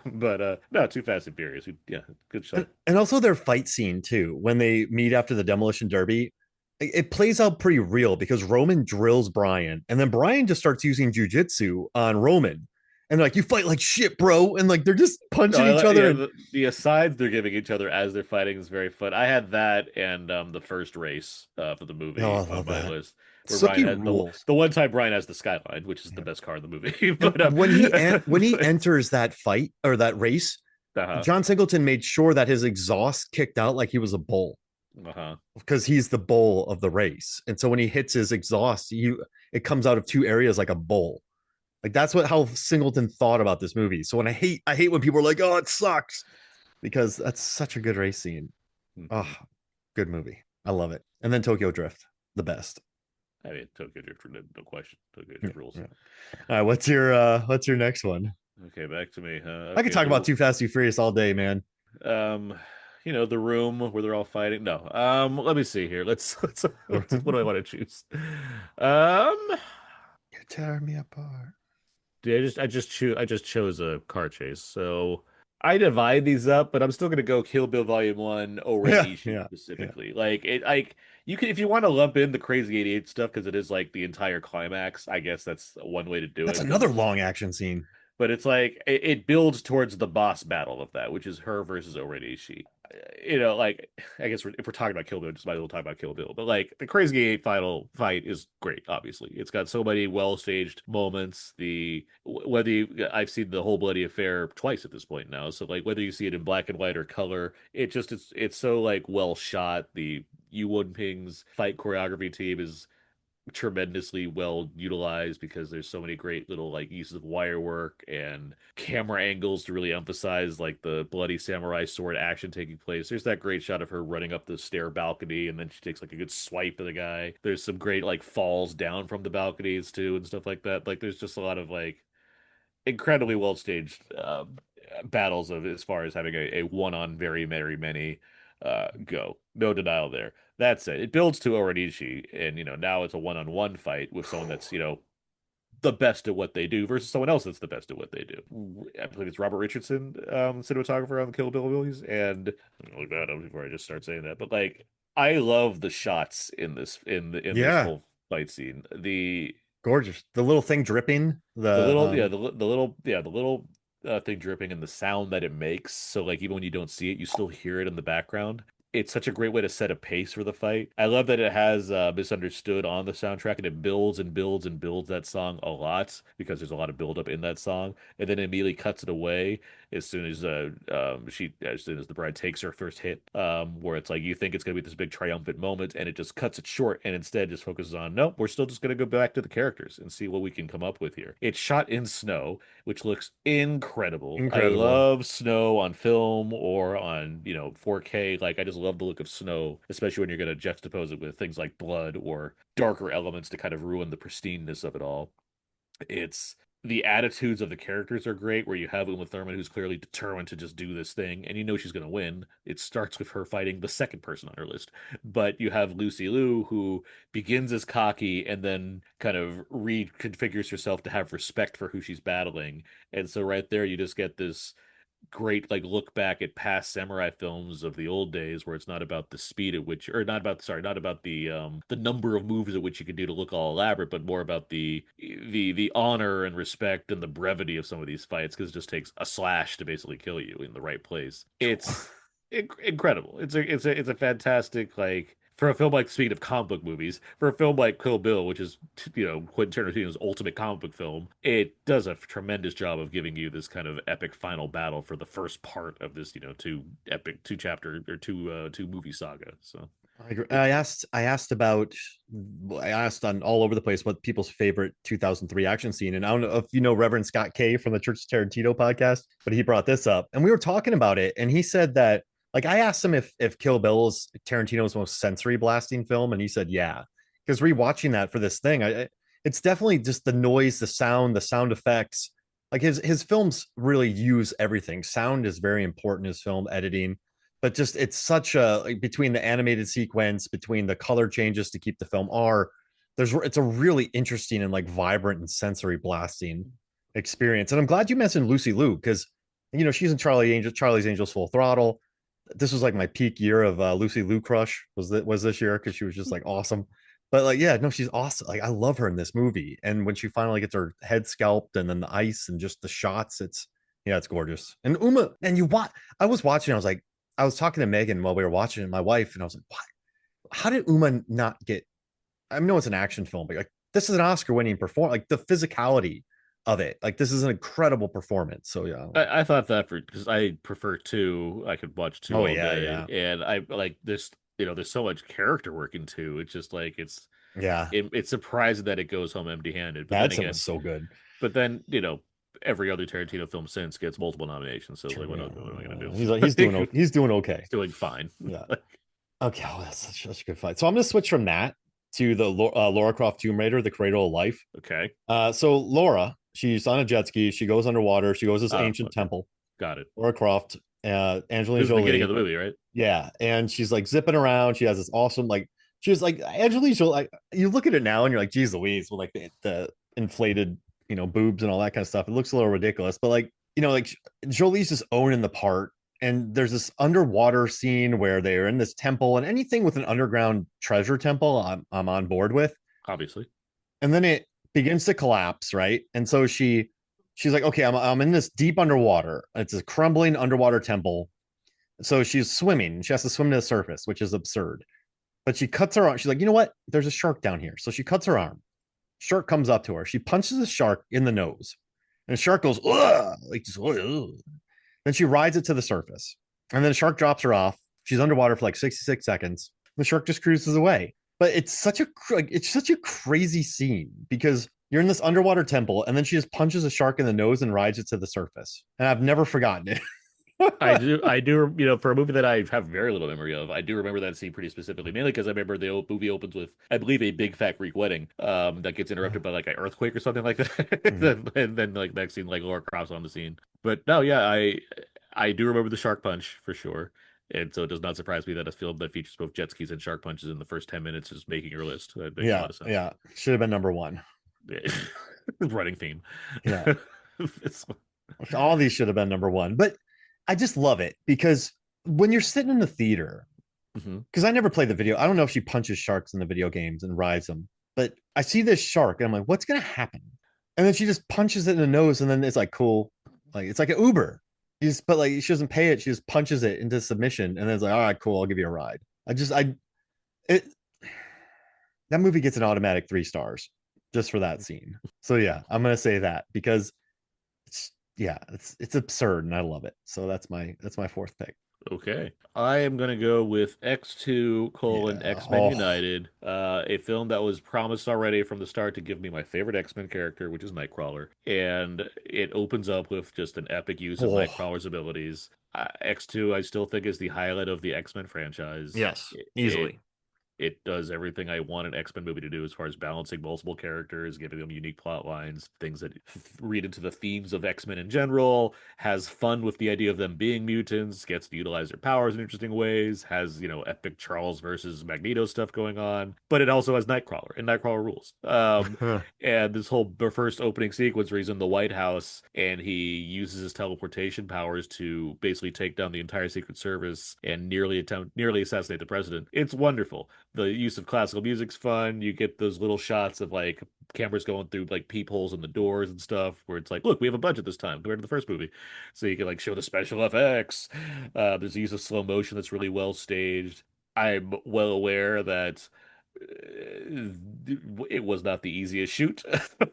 But no, Too Fast and Furious. Yeah, good shot. And also their fight scene too, when they meet after the demolition derby, it plays out pretty real because Roman drills Brian, and then Brian just starts using jujitsu on Roman, and they're like, "You fight like shit, bro," and like they're just No, punching each other. yeah, And the asides they're giving each other as they're fighting is very fun. I had that and the first race for the oh, I movie on love my that. list, where Brian Suki has rules. the one time Brian has the Skyline, which is the Yeah. best car in the movie. And But when he enters that fight or that race, uh-huh, John Singleton made sure that his exhaust kicked out like he was a bull uh-huh. because he's the bull of the race. And so when he hits his exhaust, it comes out of two areas like a bull. Like that's how Singleton thought about this movie. So when I hate when people are like, "Oh, it sucks," because that's such a good race scene. Oh, Mhm. good movie. I love it. And then Tokyo Drift, the best. I mean, Tokyo Drift, no question. Tokyo Yeah, Drift rules. yeah. All right, what's your next one? Okay, back to me. I could Okay, talk about Too Fast, Too Furious all day, man. um, the room where they're all fighting. No, let me see here. What do I want to choose? Um, You're tearing me apart. I just chose a car chase. So I divide these up, but I'm still gonna go Kill Bill Volume One, Oren Yeah, Ishii yeah, yeah. specifically. Like you can if you want to lump in the Crazy 88 stuff because it is like the entire climax. I guess that's one way to do That's it because another long action scene. but it's like it builds towards the boss battle of that, which is her versus Oridashi. Like I guess if we're talking about Kill Bill, just might as well talk about Kill Bill. But like the Crazy Eight final fight is great. Obviously, it's got so many well staged moments. I've seen the whole bloody affair twice at this point now, so like whether you see it in black and white or color, it's so like well shot. The Yu Ping's fight choreography team is tremendously well utilized because there's so many great little like uses of wire work and camera angles to really emphasize like the bloody samurai sword action taking place. There's that great shot of her running up the stair balcony and then she takes like a good swipe at the guy. There's some great like falls down from the balconies too and stuff like that. Like there's just a lot of like incredibly well staged battles of as far as having a one on very very many go. No denial there. That said, it builds to Oranishi, and now it's a one on one fight with someone that's the best at what they do versus someone else that's the best at what they do. I believe it's Robert Richardson, cinematographer on the Kill Bill movies, and look that up before I just start saying that. But like, I love the shots in this Yeah, whole fight scene. gorgeous. The little thing dripping. The The little, yeah, the little thing dripping and the sound that it makes. So like even when you don't see it, you still hear it in the background. It's such a great way to set a pace for the fight. I love that it has Misunderstood on the soundtrack and it builds and builds and builds that song a lot because there's a lot of buildup in that song. And then it immediately cuts it away as soon as the bride takes her first hit, where it's like you think it's gonna be this big triumphant moment and it just cuts it short and instead just focuses on, nope, we're still just gonna go back to the characters and see what we can come up with here. It's shot in snow, which looks incredible. I incredible. love snow on film or on 4K. Like I just love the look of snow, especially when you're gonna juxtapose it with things like blood or darker elements to kind of ruin the pristineness of it all. It's the attitudes of the characters are great, where you have Uma Thurman who's clearly determined to just do this thing, and she's going to win. It starts with her fighting the second person on her list, but you have Lucy Liu who begins as cocky and then kind of reconfigures herself to have respect for who she's battling, and so right there you just get this great like look back at past samurai films of the old days where it's not about the speed at which or not about the number of moves at which you can do to look all elaborate but more about the honor and respect and the brevity of some of these fights because it just takes a slash to basically kill you in the right place. It's incredible. It's a fantastic like for a film like speaking of comic book movies, for a film like Kill Bill, which is Quentin Tarantino's ultimate comic book film, it does a tremendous job of giving you this kind of epic final battle for the first part of this two chapter or two movie saga. So I agree. it's great. I asked on all over the place what people's favorite 2003 action scene, and I don't know if you know Reverend Scott K from the Church of Tarantino podcast, but he brought this up, and we were talking about it, and he said that like I asked him if Kill Bill is Tarantino's most sensory blasting film, and he said yeah, because rewatching that for this thing, it's definitely just the noise, the sound effects. Like his films really use everything. Sound is very important in his film editing, but just it's such a like, between the animated sequence, between the color changes to keep the film R, it's a really interesting and like vibrant and sensory blasting experience. And I'm glad you mentioned Lucy Liu because she's in Charlie's Angels Full Throttle. This was like my peak year of Lucy Liu crush was this year because she was just like awesome. But like yeah, no, she's awesome. Like I love her in this movie. And when she finally gets her head scalped and then the ice and just the shots, it's gorgeous. And Uma, and I was watching, I was talking to Megan while we were watching it, my wife, and I was like, what? How did Uma not get? I know it's an action film, but like this is an Oscar-winning performance. Like the physicality of it, like this is an incredible performance. So yeah. I thought that because I prefer two. I could watch two Oh all yeah, day, yeah, and I like this. There's so much character work in two. It's just like yeah. it's surprising that it goes home empty-handed. But then Madsen was again, so good. every other Tarantino film since gets multiple nominations. So like, True. what am I gonna Yeah. do? He's doing okay. He's doing fine. Yeah. Okay. Oh, that's such a good fight. So I'm gonna switch from that to the Laura Croft Tomb Raider, the Cradle of Life. Okay. So Laura, she's on a jet ski. She goes underwater. She goes to this Oh, ancient okay. temple. Got it. Laura Croft, Angelina This is the beginning of Jolie. the movie, right? Yeah, and she's like zipping around. She has this awesome like she's like Angelina Jolie. Like you look at it now and you're like, geez Louise, with like the inflated boobs and all that kind of stuff. It looks a little ridiculous, but like like Jolie's just owning the part. And there's this underwater scene where they're in this temple, and anything with an underground treasure temple, I'm on board with. Obviously. And then it begins to collapse, right? And so she's like, okay, I'm in this deep underwater. It's a crumbling underwater temple. So she's swimming. She has to swim to the surface, which is absurd. But she cuts her arm. She's like, you know what? There's a shark down here. So she cuts her arm. Shark comes up to her. She punches the shark in the nose. And the shark goes, ugh, like just, ugh. Then she rides it to the surface. And then the shark drops her off. She's underwater for like 66 seconds. The shark just cruises away. but it's such a crazy scene because you're in this underwater temple and then she just punches a shark in the nose and rides it to the surface. And I've never forgotten it. I do, for a movie that I have very little memory of, I do remember that scene pretty specifically, mainly because I remember the movie opens with, I believe, a big fat Greek wedding, that gets interrupted by like an earthquake or something like Mhm. that, and then like next scene, like Laura Croft's on the scene. But no, yeah, I do remember the shark punch for sure, and so it does not surprise me that a film that features both jet skis and shark punches in the first 10 minutes is making your list. That makes a Yeah, lot of sense. yeah. Should have been number one. Running theme. Yeah. It's- All these should have been number one. But I just love it because when you're sitting in the theater, Mhm. because I never played the video, I don't know if she punches sharks in the video games and rides them, but I see this shark and I'm like, what's gonna happen? And then she just punches it in the nose, and then it's like cool, like it's like an Uber. But like she doesn't pay it, she just punches it into submission, and then it's like, all right, cool, I'll give you a ride. It that movie gets an automatic 3 stars just for that scene. So yeah, I'm gonna say that because it's absurd and I love it. So that's my fourth pick. Okay. I am gonna go with X2 colon Yeah. X-Men Oh, United, a film that was promised already from the start to give me my favorite X-Men character, which is Nightcrawler. And it opens up with just an epic use of oh, Nightcrawler's abilities. X2, I still think, is the highlight of the X-Men franchise. yes, It easily. it does everything I want an X-Men movie to do as far as balancing multiple characters, giving them unique plot lines, things that read into the themes of X-Men in general, has fun with the idea of them being mutants, gets to utilize their powers in interesting ways, has, epic Charles versus Magneto stuff going on, but it also has Nightcrawler, and Nightcrawler rules. And this whole the first opening sequence where he's in the White House and he uses his teleportation powers to basically take down the entire Secret Service and nearly assassinate the president. It's wonderful. The use of classical music's fun. You get those little shots of like cameras going through like peepholes in the doors and stuff where it's like, look, we have a budget this time compared to the first movie. So you can like show the special effects. There's a use of slow motion that's really well staged. I'm well aware that it was not the easiest shoot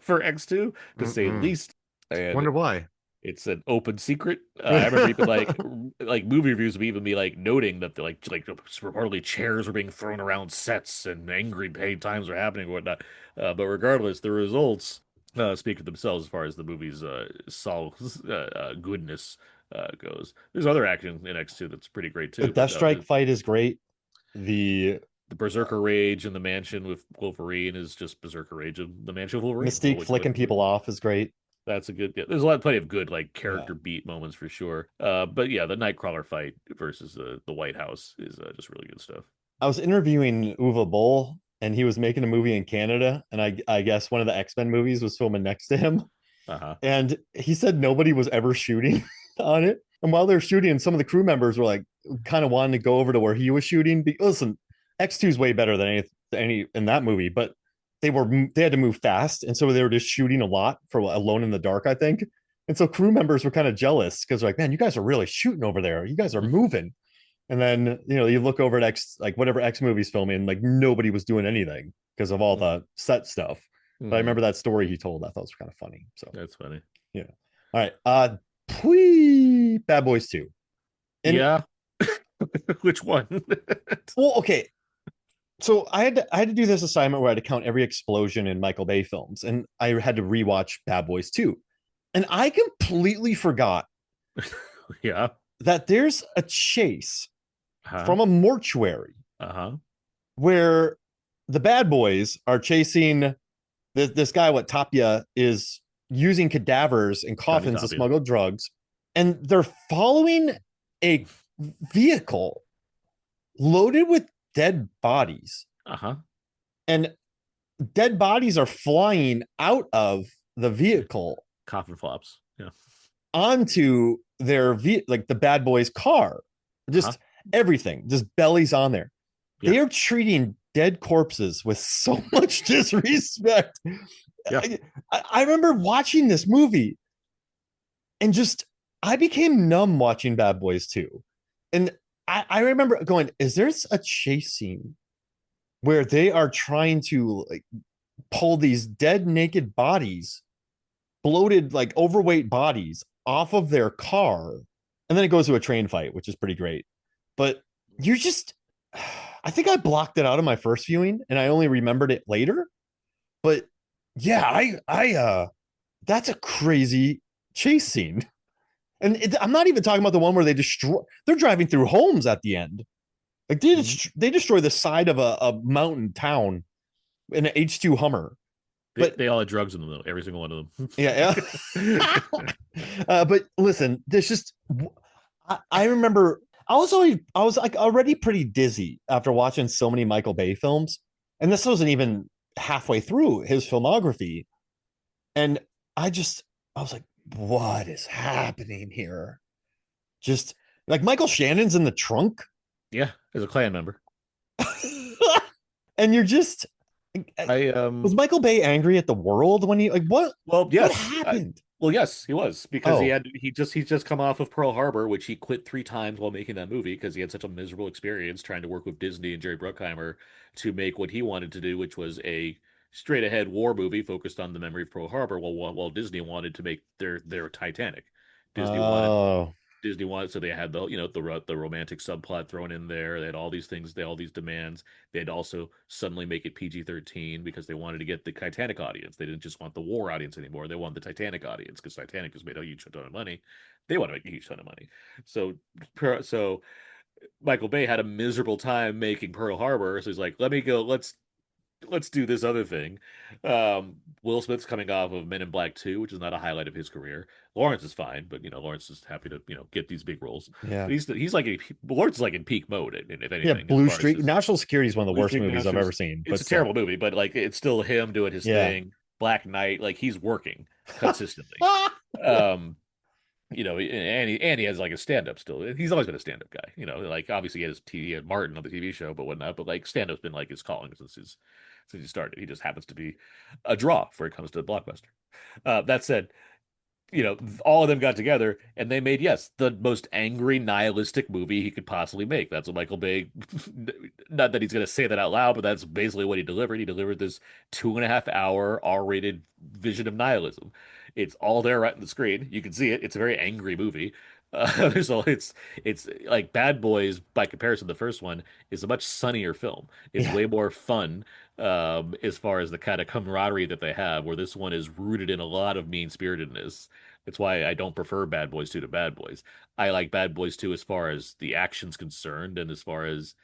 for X2 to say the Mm-mm. least. And Wonder why. it's an open secret. I remember even like movie reviews would even be like noting that like reportedly chairs were being thrown around sets and angry paid times were happening and whatnot. But regardless, the results speak for themselves as far as the movie's goodness goes. There's other action in X2 that's pretty great The too, but Death Strike fight is great. The the Berserker Rage in the mansion with Wolverine is just Berserker Rage of the mansion of Wolverine. Mystique flicking people off is great. That's a good. Yeah, there's plenty of good like Yeah. character beat moments for sure. But yeah, the Nightcrawler fight versus the White House is just really good stuff. I was interviewing Uwe Boll, and he was making a movie in Canada, and I guess one of the X-Men movies was filming next to him. Uh-huh. And he said nobody was ever shooting on it. And while they're shooting, some of the crew members were like kind of wanting to go over to where he was shooting. Listen, X2 is way better than any in that movie, but they had to move fast, and so they were just shooting a lot for Alone in the Dark, I think. And so crew members were kind of jealous because like, man, you guys are really shooting over there. You guys are moving. And then you look over at X, like whatever X movies filming, like nobody was doing anything because of all the set stuff. But I Mm-hmm. remember that story he told. I thought was kind of funny. So That's funny. yeah. All right. Bad Boys 2. And Yeah. Which one? well, okay. So I had to do this assignment where I had to count every explosion in Michael Bay films, and I had to rewatch Bad Boys 2. And I completely forgot Yeah. that there's a chase Uh-huh. from a mortuary Uh-huh. where the bad boys are chasing this guy, what Tapia is using cadavers and Johnny coffins to Tapia. smuggle drugs, and they're following a vehicle loaded with dead bodies, Uh-huh. and dead bodies are flying out of the vehicle Coffin flops. Yeah. onto like the bad boys car, Uh-huh. just everything, just bellies on there. Yeah. They are treating dead corpses with so much disrespect. Yeah. I remember watching this movie and just I became numb watching Bad Boys 2. And I remember going, is there a chase scene where they are trying to like pull these dead naked bodies, bloated, like overweight bodies off of their car? And then it goes to a train fight, which is pretty great. But you're just I think I blocked it out of my first viewing and I only remembered it later. But yeah, that's a crazy chase scene. And I'm not even talking about the one where they're driving through homes at the end. Like Mhm. they destroy the side of a mountain town in an H2 Hummer. They, But they all had drugs in them though, every single one of yeah, them. yeah. But listen, there's just I remember I was like already pretty dizzy after watching so many Michael Bay films, and this wasn't even halfway through his filmography, and I just I was like, what is happening here? Just like Michael Shannon's in the trunk, Yeah, as a clan member. and you're just I was Michael Bay angry at the world when he like Well, what yes. happened? Well, yes, he was because Oh, he's just come off of Pearl Harbor, which he quit 3 times while making that movie because he had such a miserable experience trying to work with Disney and Jerry Bruckheimer to make what he wanted to do, which was a straight ahead war movie focused on the memory of Pearl Harbor, while Disney wanted to make their Titanic. Disney wanted oh, Disney wanted, so they had the romantic subplot thrown in there. They had all these things, they had all these demands. They'd also suddenly make it PG-13 because they wanted to get the Titanic audience. They didn't just want the war audience anymore. They wanted the Titanic audience because Titanic has made a huge ton of money. They want to make a huge ton of money. So so Michael Bay had a miserable time making Pearl Harbor. So he's like, let me go. Let's do this other thing. Will Smith's coming off of Men in Black 2, which is not a highlight of his career. Lawrence is fine, but Lawrence is happy to get these big roles. yeah. But he's like Lawrence is like in peak mode, if Yeah, anything, as Blue far as Streak his National Security is one of the Blue worst Streak movies I've ever Masters. seen, It's but a still. terrible movie, but like it's still him doing his Yeah. thing. Black Knight, like he's working consistently. Um, and he has like a stand-up still. He's always been a stand-up guy. Like obviously he had Martin on the TV show, but whatnot. But like stand-up's been like his calling since he started. He just happens to be a draw when it comes to blockbuster. That said, all of them got together and they made, yes, the most angry, nihilistic movie he could possibly make. That's what Michael Bay, not that he's going to say that out loud, but that's basically what he delivered. He delivered this 2.5 hour R-rated vision of nihilism. It's all there right on the screen. You can see it. It's a very angry movie. So it's like Bad Boys by comparison. The first one is a much sunnier film. It's Yeah. way more fun as far as the kind of camaraderie that they have, where this one is rooted in a lot of mean-spiritedness. That's why I don't prefer Bad Boys 2 to Bad Boys. I like Bad Boys 2 as far as the action's concerned, and as far as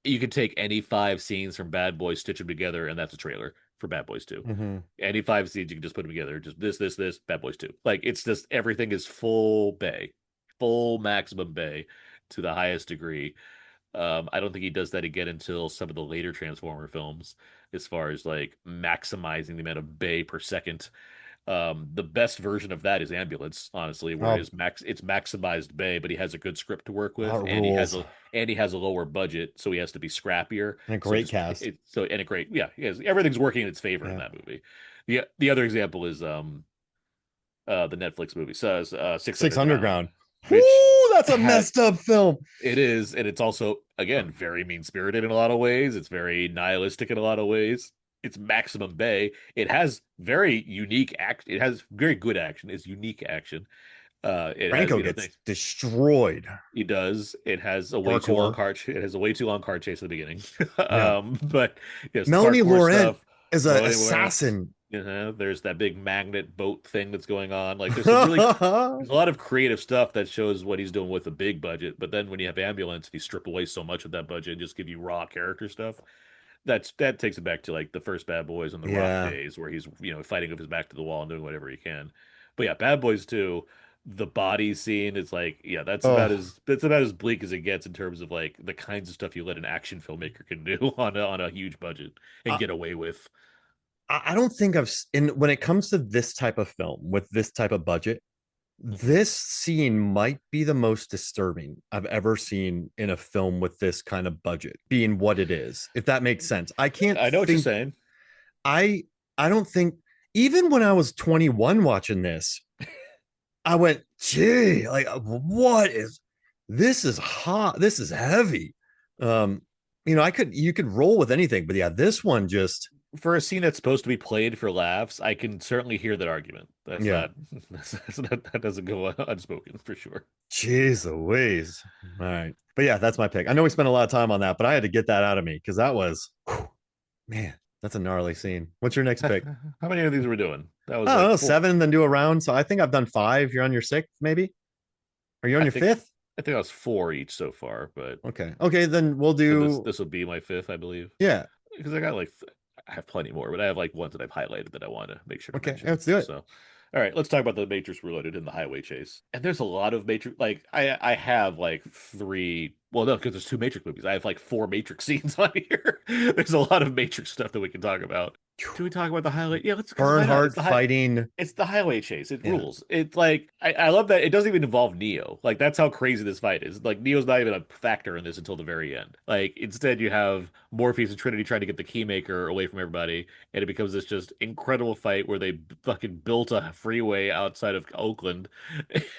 you could take any 5 scenes from Bad Boys, stitch them together, and that's a trailer for Bad Boys 2. Hmm. Any 5 scenes, you can just put them together. Just this, Bad Boys 2. Like, it's just everything is full bay, full maximum bay to the highest degree. I don't think he does that again until some of the later Transformer films, as far as like maximizing the amount of bay per second. The best version of that is Ambulance, honestly, where Oh, it's maximized bay, but he has a good script to work that with, rules. and he has a lower budget, so he has to be scrappier. And a So great cast. and a great, yeah, everything's working in its favor in Yeah. that movie. The other example is the Netflix movie, so Six Six Underground, Underground. which Whoo, that's a had messed up film. it is, and it's also, again, very mean-spirited in a lot of ways. It's very nihilistic in a lot of ways. It's maximum bay. It has very unique act. It has very good action. It's unique action. It has, Franco gets destroyed. he does. It has a way too long Parkour. car. It has a way too long car chase at the beginning. Yeah. But yes, the Melanie parkour Laurent stuff. is an Melanie Lawrence. assassin. There's that big magnet boat thing that's going on. Like there's a lot of creative stuff that shows what he's doing with a big budget. But then when you have Ambulance, you strip away so much of that budget and just give you raw character stuff. That takes it back to like the first Bad Boys and the Rock Yeah. days, where he's fighting with his back to the wall and doing whatever he can. But yeah, Bad Boys 2, the body scene, it's like, yeah, Oh, that's about as bleak as it gets in terms of like the kinds of stuff you let an action filmmaker can do on a huge budget and I, get away with. I don't think in when it comes to this type of film with this type of budget, Mhm. this scene might be the most disturbing I've ever seen in a film with this kind of budget, being what it is, if that makes sense. I can't I know what you're think saying. I I don't think even when I was 21 watching this, I went, gee, like what is this is hot, this is heavy. Um, you could roll with anything, but yeah, this one just for a scene that's supposed to be played for laughs, I can certainly hear that argument. That's Yeah. not, that doesn't go unspoken for sure. Jeez Louise. All right. But yeah, that's my pick. I know we spent a lot of time on that, but I had to get that out of me because that was, whew, man, that's a gnarly scene. What's your next pick? How many of these were we doing? That was I don't like know, four. seven, then do a round. So I think I've done five. You're on your sixth, maybe? Are you on I your think fifth? I think that was four each so far, but Okay. Okay, then we'll so this do, this will be my fifth, I believe, yeah. because I got like I have plenty more, but I have like ones that I've highlighted that I want to make sure to Okay, mention. let's do it. So, all right, let's talk about the Matrix Reloaded and the highway chase. And there's a lot of Matrix. Like I have like three. Well, no, because there's two Matrix movies. I have like four Matrix scenes on here. There's a lot of Matrix stuff that we can talk about. Do we talk about the highlight? Yeah, let's. Because why not? Bernhardt fighting. It's the highway chase. It Yeah. rules. It's like I love that it doesn't even involve Neo. Like that's how crazy this fight is. Like Neo's not even a factor in this until the very end. Like instead you have Morpheus and Trinity trying to get the Keymaker away from everybody, and it becomes this just incredible fight where they fucking built a freeway outside of Oakland,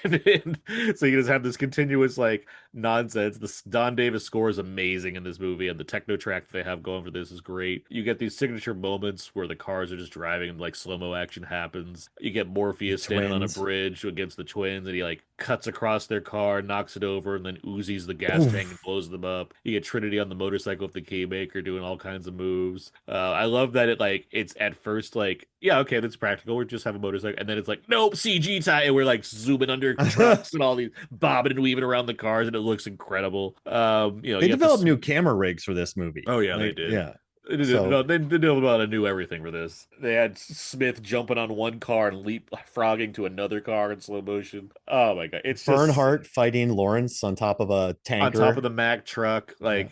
and so you just have this continuous like nonsense. The Don Davis score is amazing in this movie, and the techno track that they have going for this is great. You get these signature moments where the cars are just driving and like slow-mo action happens. You get The Morpheus standing on a twins. bridge against the twins, and he like cuts across their car, knocks it over, and then oozes the gas tank and Oof. blows them up. You get Trinity on the motorcycle with the Keymaker doing all kinds of moves. I love that it's at first like, yeah, okay, that's practical. We just have a motorcycle, and then it's like, nope, CG tie, and we're like zooming under trucks and all these bobbing and weaving around the cars, and it looks incredible. They You have developed this. new camera rigs for this movie. Oh yeah, they Like, did. yeah. So They did about a new everything for this. They had Smith jumping on one car and leapfrogging to another car in slow motion. Oh my God. It's just Bernhardt fighting Lawrence on top of a on top of tanker. the Mack truck. Yeah.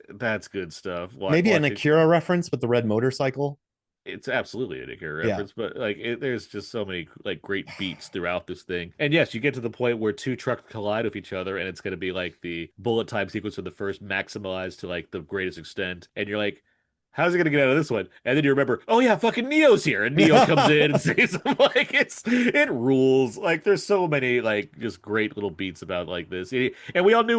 That's good stuff. Maybe an Watching Akira reference with the red motorcycle. it's absolutely a Nick Yeah. reference, but there's just so many like great beats throughout this thing. And yes, you get to the point where two trucks collide with each other, and it's going to be like the bullet time sequence of the first maximalized to like the greatest extent, and you're like, how's he gonna get out of this one? And then you remember, oh yeah, fucking Neo's here, and Neo comes in and saves him. Like it rules. Like there's so many like just great little beats about like this, and we all knew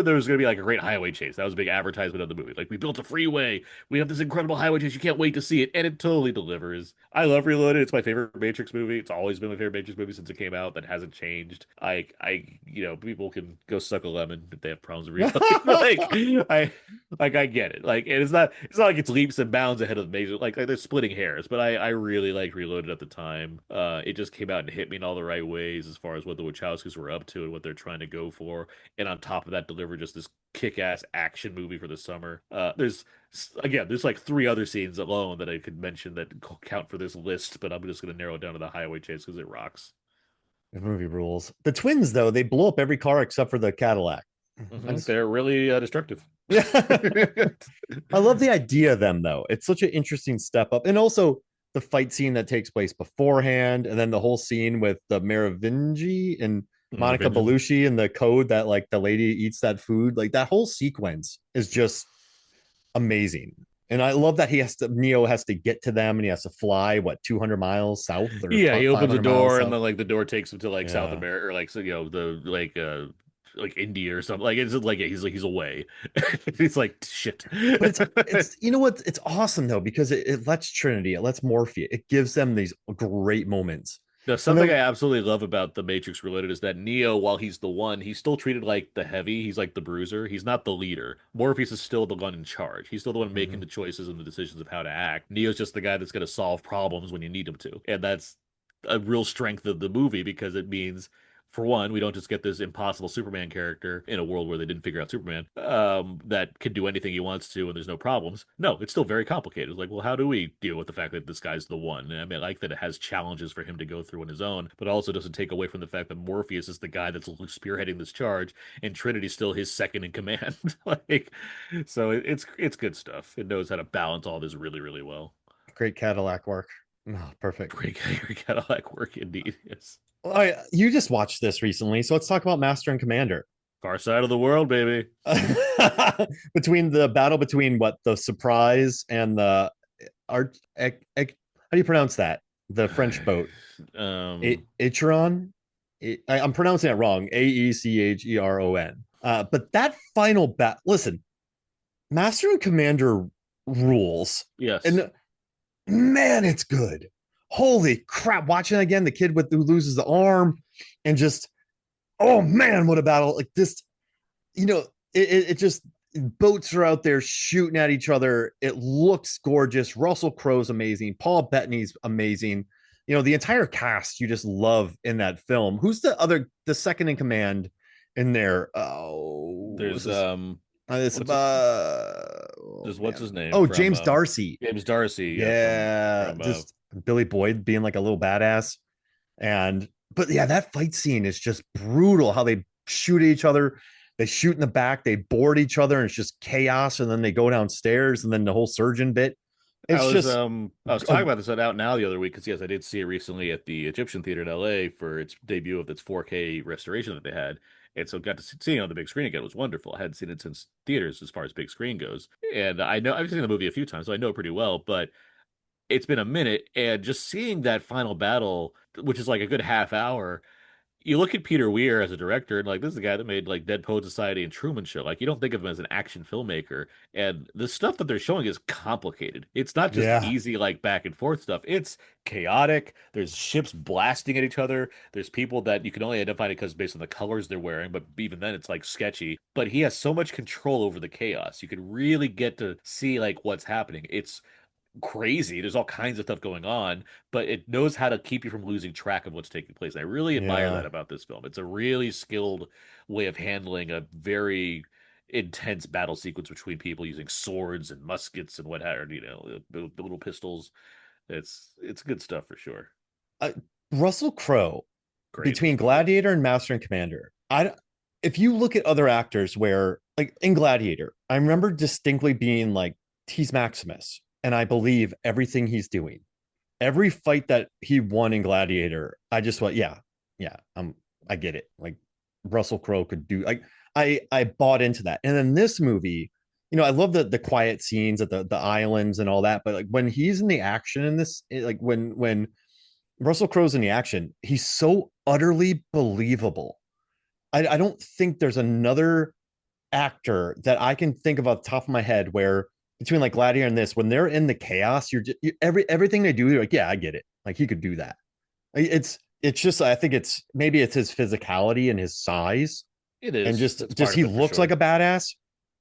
there was gonna be like a great highway chase. That was a big advertisement of the movie. Like we built a freeway, we have this incredible highway chase. You can't wait to see it, and it totally delivers. I love Reloaded. It's my favorite Matrix movie. It's always been my favorite Matrix movie since it came out. That hasn't changed. People can go suck a lemon if they have problems with Reloaded. I get it. Like, and it's not like it's leaps and bounds ahead of the major. Like they're splitting hairs, but I really liked Reloaded at the time. It just came out and hit me in all the right ways as far as what the Wachowskis were up to and what they're trying to go for. And on top of that, deliver just this kick-ass action movie for the summer. There's like three other scenes alone that I could mention that count for this list, but I'm just going to narrow it down to the highway chase because it rocks. The movie rules. The twins, though, they blow up every car except for the Cadillac. I just, They're really destructive. yeah. I love the idea of them, though. It's such an interesting step up. And also the fight scene that takes place beforehand, and then the whole scene with the Merovingi and Monica Vengeance. Bellucci and the code that like the lady eats that food. Like that whole sequence is just amazing. And I love that Neo has to get to them and he has to fly, what, 200 miles south or Yeah, he opens the 500 miles door and south? then like the door takes him to like South Yeah. America or like so, the like India or something. Like it's like he's away. It's like shit. But it's you know what? It's awesome though, because it lets Trinity, it lets Morpheus, it gives them these great moments. Now, And something I then absolutely love about the Matrix Reloaded is that Neo, while he's the one, he's still treated like the heavy. He's like the bruiser. He's not the leader. Morpheus is still the one in charge. He's still the one making Mhm. the choices and the decisions of how to act. Neo's just the guy that's going to solve problems when you need him to. And that's a real strength of the movie because it means, for one, we don't just get this impossible Superman character in a world where they didn't figure out Superman, that can do anything he wants to and there's no problems. No, it's still very complicated. It's like, well, how do we deal with the fact that this guy's the one? And I mean, I like that it has challenges for him to go through on his own, but also doesn't take away from the fact that Morpheus is the guy that's spearheading this charge, and Trinity's still his second in command. Like, so it's good stuff. It knows how to balance all this really, really well. Great Cadillac work. Oh, perfect. Great Cadillac work indeed. Yes. Well, you just watched this recently, so let's talk about Master and Commander. Far side of the world, baby. Between the battle between what the surprise and the art, how do you pronounce that? The French boat, Um, Acheron. I'm pronouncing it wrong. Aecheron. But that final bat. Listen, Master and Commander rules, yes. and man, it's good. Holy crap! Watching it again, the kid with who loses the arm, and just oh man, what a battle! Like this, it just boats are out there shooting at each other. It looks gorgeous. Russell Crowe's amazing. Paul Bettany's amazing. The entire cast you just love in that film. Who's the second in command in there? Oh, There's this what's his oh there's what's man. his name Oh, from James Darcy. James Darcy, yeah, Yeah, from just Billy Boyd being like a little badass. And but yeah, that fight scene is just brutal. How they shoot at each other, they shoot in the back, they board each other, and it's just chaos. And then they go downstairs, and then the whole surgeon bit. It's just I was talking oh, about this Out Now the other week because yes, I did see it recently at the Egyptian Theater in LA for its debut of its 4K restoration that they had. And so got to see it on the big screen again. It was wonderful. I hadn't seen it since theaters as far as big screen goes. And I know I've seen the movie a few times, so I know it pretty well, but it's been a minute and just seeing that final battle, which is like a good half hour, you look at Peter Weir as a director, and like this is the guy that made like Dead Poet Society and Truman Show. Like you don't think of him as an action filmmaker, and the stuff that they're showing is complicated. It's not just yeah, easy like back and forth stuff. It's chaotic. There's ships blasting at each other. There's people that you can only identify because based on the colors they're wearing, but even then it's like sketchy. But he has so much control over the chaos. You can really get to see like what's happening. It's crazy. There's all kinds of stuff going on, but it knows how to keep you from losing track of what's taking place. And I really admire yeah. that about this film. It's a really skilled way of handling a very intense battle sequence between people using swords and muskets and what have you, the little pistols. It's good stuff for sure. Uh, Russell Crowe Great in between this movie. Gladiator and Master and Commander. If you look at other actors where like in Gladiator, I remember distinctly being like he's Maximus, and I believe everything he's doing. Every fight that he won in Gladiator, I just went, yeah, yeah, I get it. Like Russell Crowe could do like I bought into that. And then this movie, I love the quiet scenes at the islands and all that, but like when he's in the action in this, like when Russell Crowe's in the action, he's so utterly believable. I don't think there's another actor that I can think of off the top of my head where between like Gladiator and this, when they're in the chaos, everything they do, you're like, yeah, I get it. Like he could do that. It's just I think it's his physicality and his size, It and is. just That's just part of he it for looks like sure. a badass.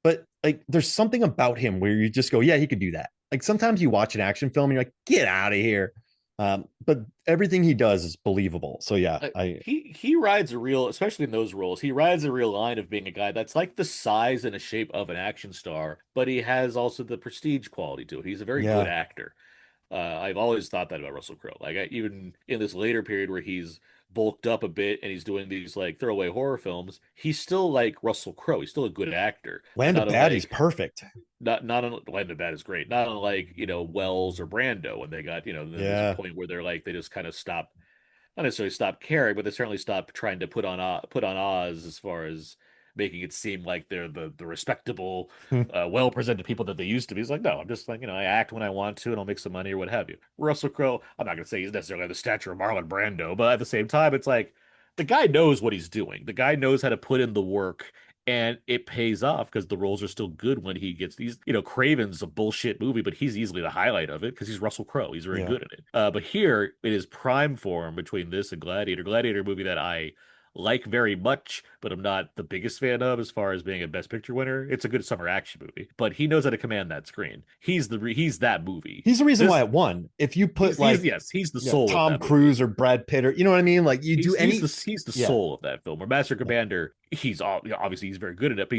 But like there's something about him where you just go, yeah, he could do that. Like sometimes you watch an action film and you're like, get out of here. But everything he does is believable. So yeah, I He rides a real, especially in those roles, he rides a real line of being a guy that's like the size and a shape of an action star, but he has also the prestige quality to it. He's a very good yeah. actor. I've always thought that about Russell Crowe. Even in this later period where he's bulked up a bit and he's doing these like throwaway horror films, he's still like Russell Crowe. He's still a good actor. Land of Not Bad, he's unlike perfect. not on Land of Bad is great. Not unlike, Wells or Brando when they got, then there's a Yeah. point where they're like they just kind of stop not necessarily stop caring, but they certainly stop trying to put on Oz as far as making it seem like they're the respectable, well presented people that they used to be. He's like, no, I'm just like I act when I want to, and I'll make some money or what have you. Russell Crowe, I'm not gonna say he's necessarily the stature of Marlon Brando, but at the same time, it's like the guy knows what he's doing. The guy knows how to put in the work. And it pays off because the roles are still good when he gets these. Craven's a bullshit movie, but he's easily the highlight of it because he's Russell Crowe. He's very Yeah. good at it. But here it is prime form between this and Gladiator. Gladiator movie that I like very much, but I'm not the biggest fan of as far as being a Best Picture winner. It's a good summer action movie, but he knows how to command that screen. He's that movie. He's the reason why This it won. If you put he's like yes, he's the soul of Tom that movie. Cruise or Brad Pitt or you know what I mean, like you do any He's the yeah, soul of that film. Or Master yeah, Commander, obviously he's very good at it, but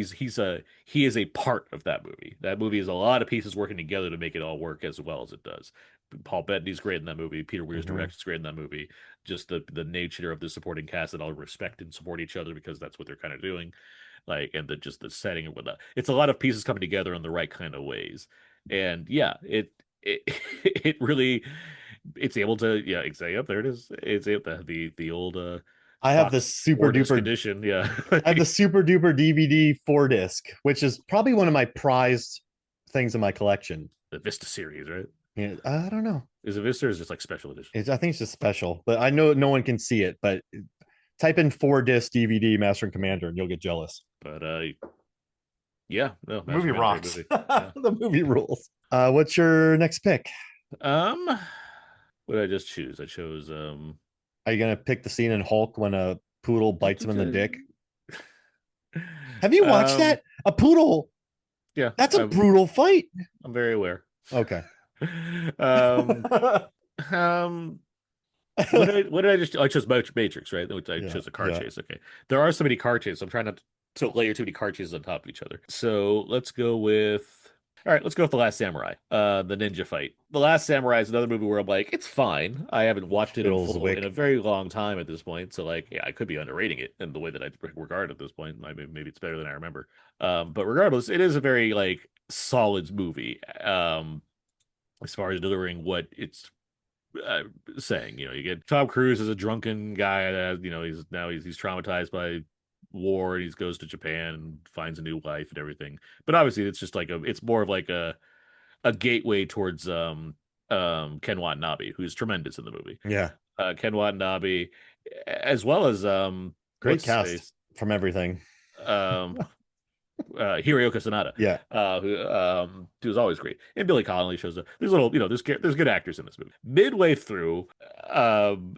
he is a part of that movie. That movie is a lot of pieces working together to make it all work as well as it does. Paul Bettany's great in that movie. Peter Weir's hmm direction's great in that movie. Just the nature of the supporting cast that all respect and support each other because that's what they're kind of doing. Like and the setting and whatnot. It's a lot of pieces coming together in the right kind of ways. And yeah, it it really it's able to yeah exactly yep there it is it's able to the old I have the Fox super 4 disc duper edition yeah I have the super duper DVD 4 disc, which is probably one of my prized things in my collection. the Vista series right Yeah, I don't know. is it Vista or is it just like special edition I think it's just special, but I know no one can see it. But type in 4 disc DVD Master and Commander, and you'll get jealous. but yeah no The Master movie Commander great rocks. movie yeah The movie rules. What's your next pick? Um, what did I just choose? I chose Are you gonna pick the scene in Hulk when a poodle bites him in the dick? Have you watched um, that? A poodle. yeah, That's a brutal fight. I'm very aware. Okay. um, um, what did I just? Oh, I chose Matrix, right? Which I Yeah, chose a car yeah. chase. Okay, there are so many car chases. I'm trying not to layer too many car chases on top of each other. So let's go with. All right, let's go with The Last Samurai, the ninja fight. The Last Samurai is another movie where I'm like, it's fine. I haven't watched it in full in Fiddleswick. a very long time at this point, so like, yeah, I could be underrating it in the way that I regard it at this point. Maybe it's better than I remember. But regardless, it is a very like solid movie. As far as delivering what it's uh, saying. You know, you get Tom Cruise as a drunken guy that he's traumatized by war and he goes to Japan and finds a new life and everything. But obviously, it's just like it's more of like a gateway towards Ken Watanabe, who's tremendous in the movie. Yeah. Ken Watanabe, as well as Great what's his cast face. from everything. Um, Hiroyuka Sanada, Yeah. who is always great, and Billy Connolly shows up. There's little, there's good actors in this movie. Midway through, um,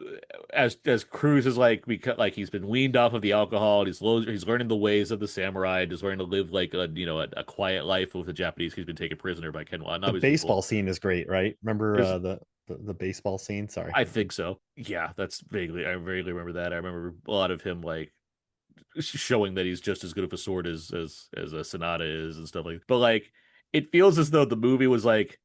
as Cruz is like like he's been weaned off of the alcohol, and he's learning the ways of the samurai, and just learning to live like a quiet life with the Japanese. He's been taken prisoner by Ken The Watanabe's people. baseball scene is great, right? Remember There's the baseball scene? Sorry. I think so. Yeah, I vaguely remember that. I remember a lot of him like showing that he's just as good of a sword as a Sonata is and stuff like that. But like it feels as though the movie was like,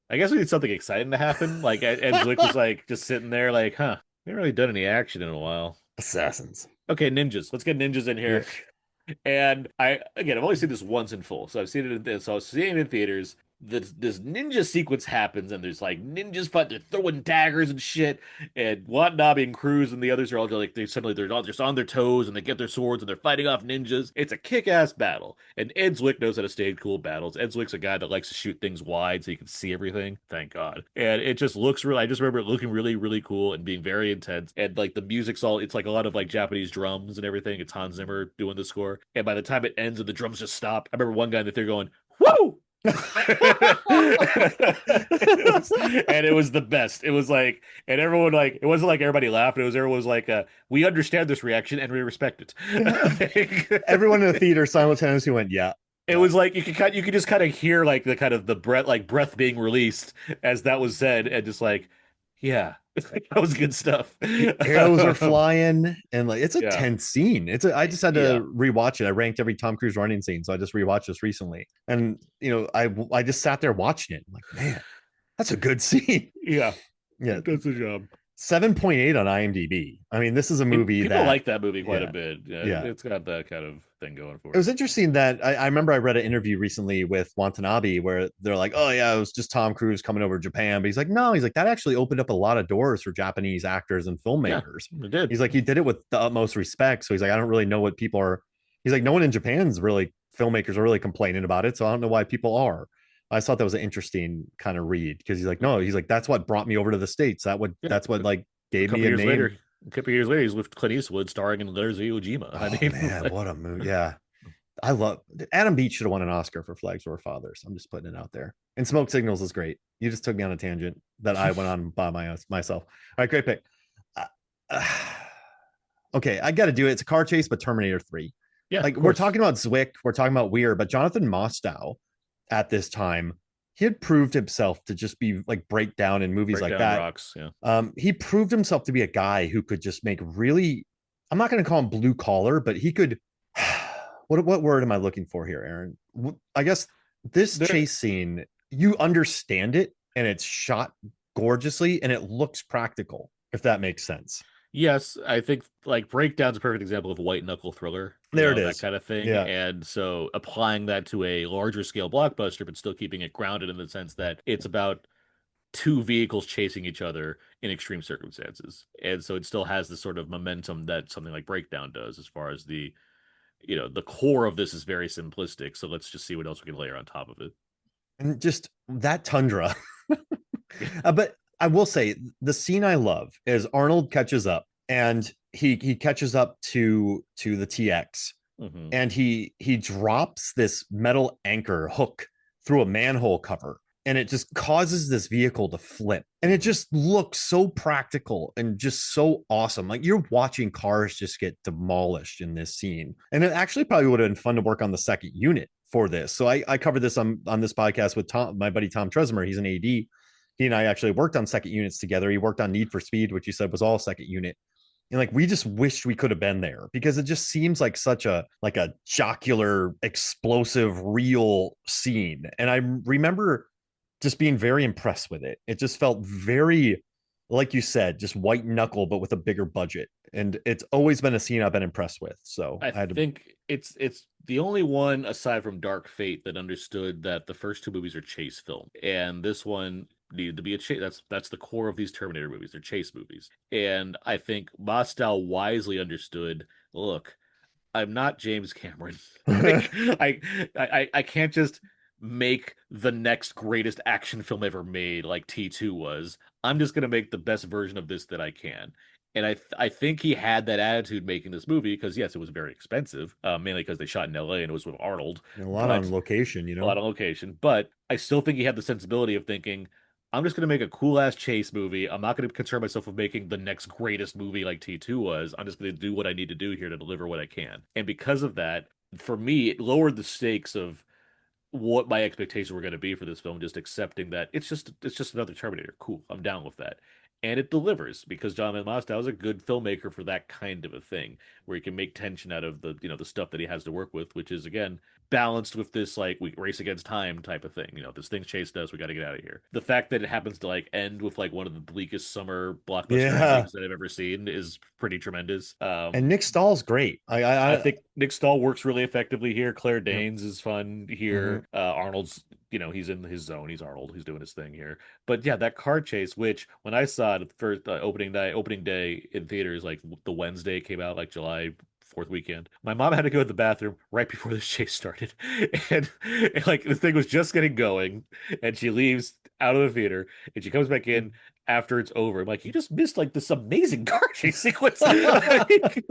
I guess we need something exciting to happen. Like Ed Zwick was like just sitting there like, huh, we haven't really done any action in a while. Assassins. Okay, ninjas. Let's get ninjas in Yeah. here. And I've only seen this once in full, so I've seen it. So I was seeing it in theaters. This ninja sequence happens, and there's like ninjas, but they're throwing daggers and shit. And Watanabe and Cruz and the others are all like they're all just on their toes, and they get their swords and they're fighting off ninjas. It's a kick-ass battle, and Ed Zwick knows how to stage cool battles. Ed Zwick's a guy that likes to shoot things wide so you can see everything. Thank God. And it just looks really. I just remember it looking really, really cool and being very intense. And like the music's all. It's like a lot of like Japanese drums and everything. It's Hans Zimmer doing the score. And by the time it ends and the drums just stop, I remember one guy that they're going, "Whoa!" And it was the best. It was like, and everyone like, it wasn't like everybody laughed. It was everyone was like, "We understand this reaction and we respect it." Everyone in the theater simultaneously went, yeah. It was like you could just kind of hear like the kind of the breath being released as that was said, and just like, yeah, that was good stuff. Arrows are flying, and like it's a Yeah, tense scene. I just had yeah, to rewatch it. I ranked every Tom Cruise running scene, so I just rewatched this recently. And I just sat there watching it. I'm like, man, that's a good scene. yeah. Yeah. It does the job. 7.8 on IMDb. I mean, this is a movie People that, like that movie quite a yeah, bit. Yeah, yeah. it's got that kind of thing going It for it. was interesting that I remember I read an interview recently with Watanabe where they're like, oh, yeah, it was just Tom Cruise coming over to Japan. But he's like, no, he's like, that actually opened up a lot of doors for Japanese actors and Yeah, filmmakers. it did. He's like, he did it with the utmost respect. So he's like, I don't really know what people are. He's like, no one in Japan's really, filmmakers are really complaining about it. So I don't know why people are. I thought that was an interesting kind of read because he's like, no, he's like, that's what brought me over to the States. Yeah, That's what like a gave me couple a years name. later, he's with Clint Eastwood starring in There's Iwo Jima. I Oh mean, man, what a movie. Yeah. I love Adam Beach should have won an Oscar for Flags of Our Fathers. I'm just putting it out there. And Smoke Signals is great. You just took me on a tangent that I went on by myself. All right, great pick. Uh, uh, okay, I got to do it. It's a car chase, but Terminator 3. yeah, Like of we're course, talking about Zwick, we're talking about Weir, but Jonathan Mostow at this time, he had proved himself to just be like breakdown in movies break like down that. rocks. Yeah, He proved himself to be a guy who could just make really, I'm not going to call him blue collar, but he could. What word am I looking for here, Aaron? I guess this there. chase scene, you understand it and it's shot gorgeously and it looks practical, if that makes sense. Yes, I think like Breakdown's a perfect example of white knuckle thriller, There it that is. kind of thing. Yeah. And so applying that to a larger scale blockbuster, but still keeping it grounded in the sense that it's about two vehicles chasing each other in extreme circumstances. And so it still has the sort of momentum that something like Breakdown does as far as the core of this is very simplistic. So let's just see what else we can layer on top of it. And just that tundra. But I will say the scene I love is Arnold catches up and he catches up to the TX Hmm. and he drops this metal anchor hook through a manhole cover and it just causes this vehicle to flip. And it Mhm. just looks so practical and just so awesome. Like you're watching cars just get demolished in this scene. And it actually probably would have been fun to work on the second unit for this. So I covered this on this podcast with Tom, my buddy Tom Tresmer. He's an AD. He and I actually worked on second units together. He worked on Need for Speed, which you said was all second unit. And like we just wished we could have been there because it just seems like such a jocular, explosive, real scene. And I remember just being very impressed with it. It just felt very, like you said, just white knuckle, but with a bigger budget. And it's always been a scene I've been impressed with. So I I had to, think it's the only one aside from Dark Fate that understood that the first two movies are chase film, and this one needed to be a chase. That's the core of these Terminator movies. They're chase movies, and I think Mostow wisely understood. Look, I'm not James Cameron. Like I can't just make the next greatest action film ever made like T2 was. I'm just gonna make the best version of this that I can. And I think he had that attitude making this movie because yes, it was very expensive, mainly because they shot in LA and it was with Arnold, a lot on but location, a lot of location. But I still think he had the sensibility of thinking, I'm just going to make a cool ass chase movie. I'm not going to concern myself with making the next greatest movie like T2 was. I'm just going to do what I need to do here to deliver what I can. And because of that, for me, it lowered the stakes of what my expectations were going to be for this film, just accepting that it's just another Terminator. Cool, I'm down with that. And it delivers because John Mostow is a good filmmaker for that kind of a thing, where he can make tension out of the stuff that he has to work with, which is again balanced with this like we race against time type of thing. This thing chased us, we got to get out of here. The fact that it happens to like end with like one of the bleakest summer blockbuster yeah. endings that I've ever seen is pretty tremendous. And Nick Stahl's great. I think Nick Stahl works really effectively here. Claire Yep. Danes is fun Mhm. here. Arnold's, he's in his zone. He's Arnold. He's doing his thing here. But yeah, that car chase, which when I saw it for opening day in theaters, like the Wednesday it came out, like July 4th weekend. My mom had to go to the bathroom right before this chase started, and like the thing was just getting going, and she leaves out of the theater, and she comes back in after it's over. I'm like, you just missed like this amazing car chase sequence. Like,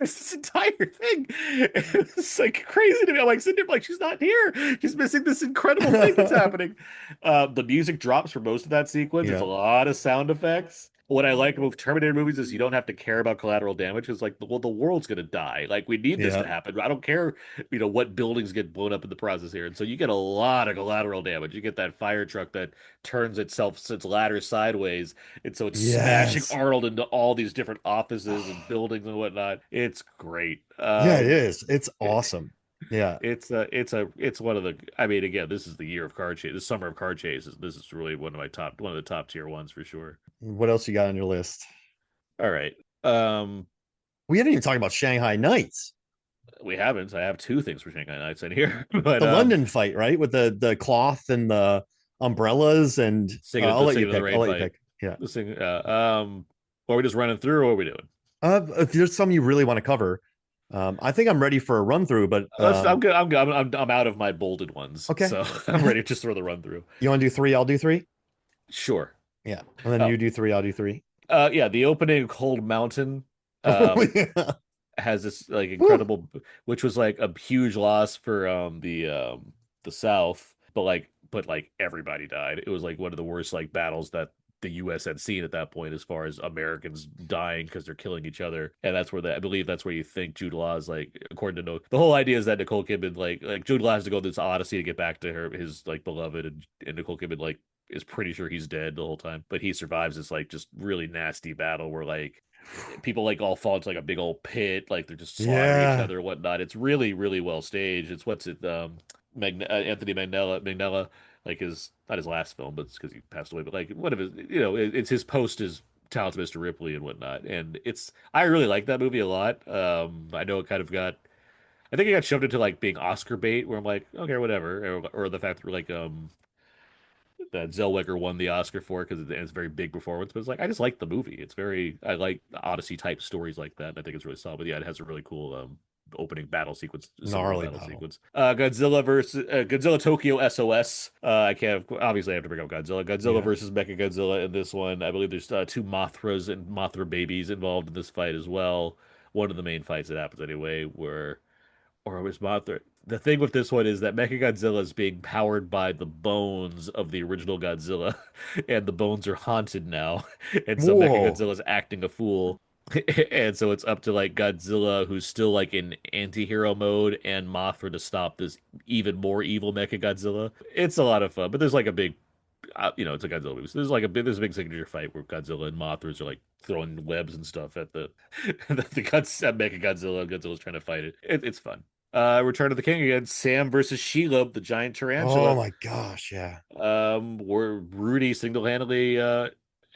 this entire thing. It's like crazy to me. I'm like sitting there like she's not here. She's missing this incredible thing that's happening. The music drops for most of that sequence. There's a Yeah. lot of sound effects. What I like about Terminator movies is you don't have to care about collateral damage. It's like, well, the world's gonna die. Like we need this to Yeah. happen. I don't care, what buildings get blown up in the process here. And so you get a lot of collateral damage. You get that fire truck that turns its ladder sideways, and so it's smashing Yes. Arnold into all these different offices and buildings and whatnot. It's great. Yeah, it is. It's awesome. Yeah. It's one of the. I mean, again, this is the year of car chase. The summer of car chases. This is really one of the top tier ones for sure. What else you got on your list? All right. Um, We didn't even talk about Shanghai Nights, we haven't. I have two things for Shanghai Nights in here, but the London fight, right? With the cloth and the umbrellas, and I'll let you Singing in the pick. I'll Rain let you fight. pick. Yeah. The thing. Are we just running through, or what are we doing? If there's some you really want to cover, I think I'm ready for a run through. But I'm good. I'm good. I'm out of my bolded ones, okay, so I'm ready to just throw the run through. you want to do three? I'll do three. Sure. Yeah, and then Oh, you do three. I'll do three. yeah. The opening of Cold Mountain. Oh Um, yeah. has this like Woo. incredible, which was like a huge loss for the South, but like everybody died. It was like one of the worst like battles that the U.S. had seen at that point, as far as Americans dying because they're killing each other, and I believe that's where you think Jude Law is like, according to the whole idea is that Nicole Kidman like Jude Law has to go this odyssey to get back to his like beloved, and Nicole Kidman like is pretty sure he's dead the whole time, but he survives this like just really nasty battle where like people like all fall into like a big old pit, like they're just slaughtering each Yeah. other and whatnot. It's really, really well staged. It's Anthony Magnella, like his not his last film, but it's because he passed away. But like one of his, it's his post as Talented Mr. Ripley and whatnot. And I really like that movie a lot. I know it kind of I think it got shoved into like being Oscar bait, where I'm like, okay, whatever, or the fact that like that Zellweger won the Oscar for because it's a very big performance. But it's like I just like the movie. I like Odyssey type stories like that. And I think it's really solid. But yeah, it has a really cool opening battle sequence, similar Gnarly battle battle. sequence. Godzilla Tokyo SOS. I can't obviously I have to bring up Godzilla. Godzilla Yeah. versus Mecha Godzilla in this one. I believe there's two Mothras and Mothra babies involved in this fight as well. One of the main fights that happens anyway, where or it was Mothra. The thing with this one is that Mechagodzilla is being powered by the bones of the original Godzilla, and the bones are haunted now, and so Whoa. Mechagodzilla is acting a fool. And so it's up to like Godzilla, who's still like in anti-hero mode, and Mothra to stop this even more evil Mechagodzilla. It's a lot of fun, but there's like a big, it's a Godzilla movie. So there's a big signature fight where Godzilla and Mothras are like throwing webs and stuff at the at Mechagodzilla. Godzilla's trying to fight it. It's fun. Return of the King again. Sam versus Shelob, the giant Oh tarantula. my gosh, yeah. Where Rudy single-handedly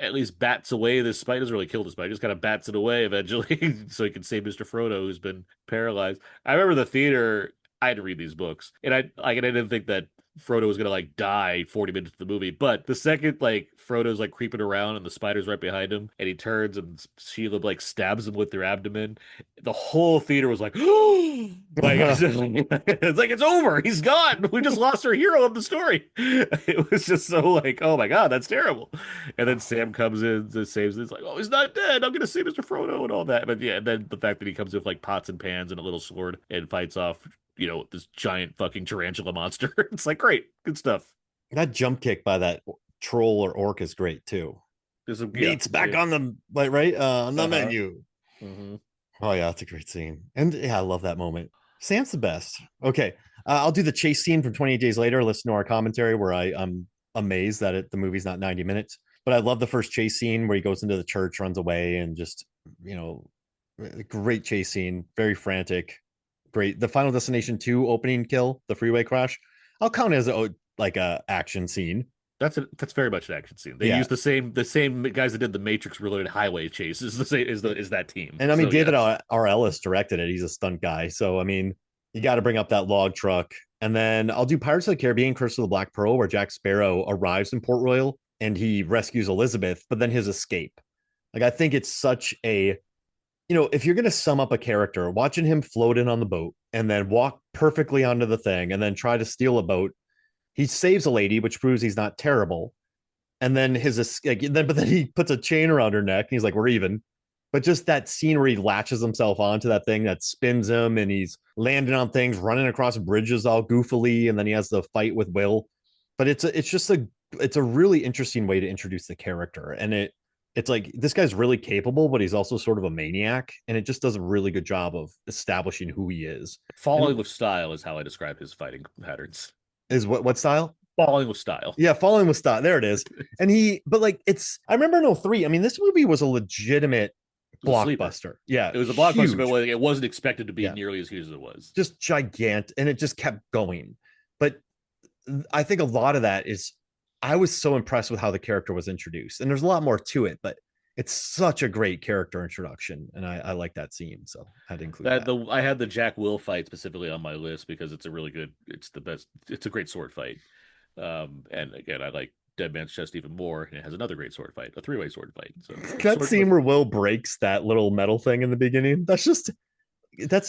at least bats away this spider. Doesn't really kill the spider, just kind of bats it away eventually, so he can save Mr. Frodo, who's been paralyzed. I remember the theater. I had to read these books, and I didn't think that Frodo was gonna like die 40 minutes into the movie. But the second like Frodo's like creeping around and the spider's right behind him, and he turns and Sheila like stabs him with their abdomen, the whole theater was like, like it's like it's over, he's gone. We just lost our hero of the story. It was just so like, oh my God, that's terrible. And then Sam comes in and saves it. It's like, oh, he's not dead. I'm gonna save Mr. Frodo and all that. But yeah, and then the fact that he comes with like pots and pans and a little sword and fights off, this giant fucking tarantula monster. It's like great, good stuff. That jump kick by that troll or orc is great too. There's some, yeah, Meat's back on the like right on the uh-huh. menu. Hmm. Oh yeah, that's a great scene. And yeah, I love that moment. Sam's the best. Okay. I'll do the chase scene from 28 Days Later. Listen to our commentary where I'm amazed that the movie's not 90 minutes. But I love the first chase scene where he goes into the church, runs away, and just, you know, great chase scene, very frantic. Great. The Final Destination 2 opening kill, the freeway crash, I'll count as like a action scene. That's very much an action scene. They Yeah. use the same guys that did the Matrix Reloaded highway chase is the same is that team. And I mean, So David yes. R. Ellis directed it. He's a stunt guy. So, I mean, you got to bring up that log truck. And then I'll do Pirates of the Caribbean, Curse of the Black Pearl, where Jack Sparrow arrives in Port Royal and he rescues Elizabeth, but then his escape. Like, I think it's such a, if you're going to sum up a character, watching him float in on the boat and then walk perfectly onto the thing and then try to steal a boat, he saves a lady, which proves he's not terrible. And then but then he puts a chain around her neck and he's like, we're even. But just that scene where he latches himself onto that thing that spins him and he's landing on things, running across bridges all goofily, and then he has the fight with Will. But it's a really interesting way to introduce the character. And it's like this guy's really capable, but he's also sort of a maniac, and it just does a really good job of establishing who he is. And Falling with style is how I describe his fighting patterns. is what style? Falling with style. Yeah, Falling with Style. There it is. But like I remember in '03. I mean, this movie was a legitimate It was a sleeper. blockbuster. Yeah, It was a blockbuster, but huge. it wasn't expected to be Yeah, nearly as huge as it was. just gigantic, and it just kept going. But I think a lot of that is I was so impressed with how the character was introduced, and there's a lot more to it, but it's such a great character introduction, and I like that scene, so I had to include That that. the I had the Jack Will fight specifically on my list because it's the best. It's a great sword fight. And again, I like Dead Man's Chest even more, and it has another great sword fight, a three-way sword fight. So That scene where Will breaks that little metal thing in the beginning, that's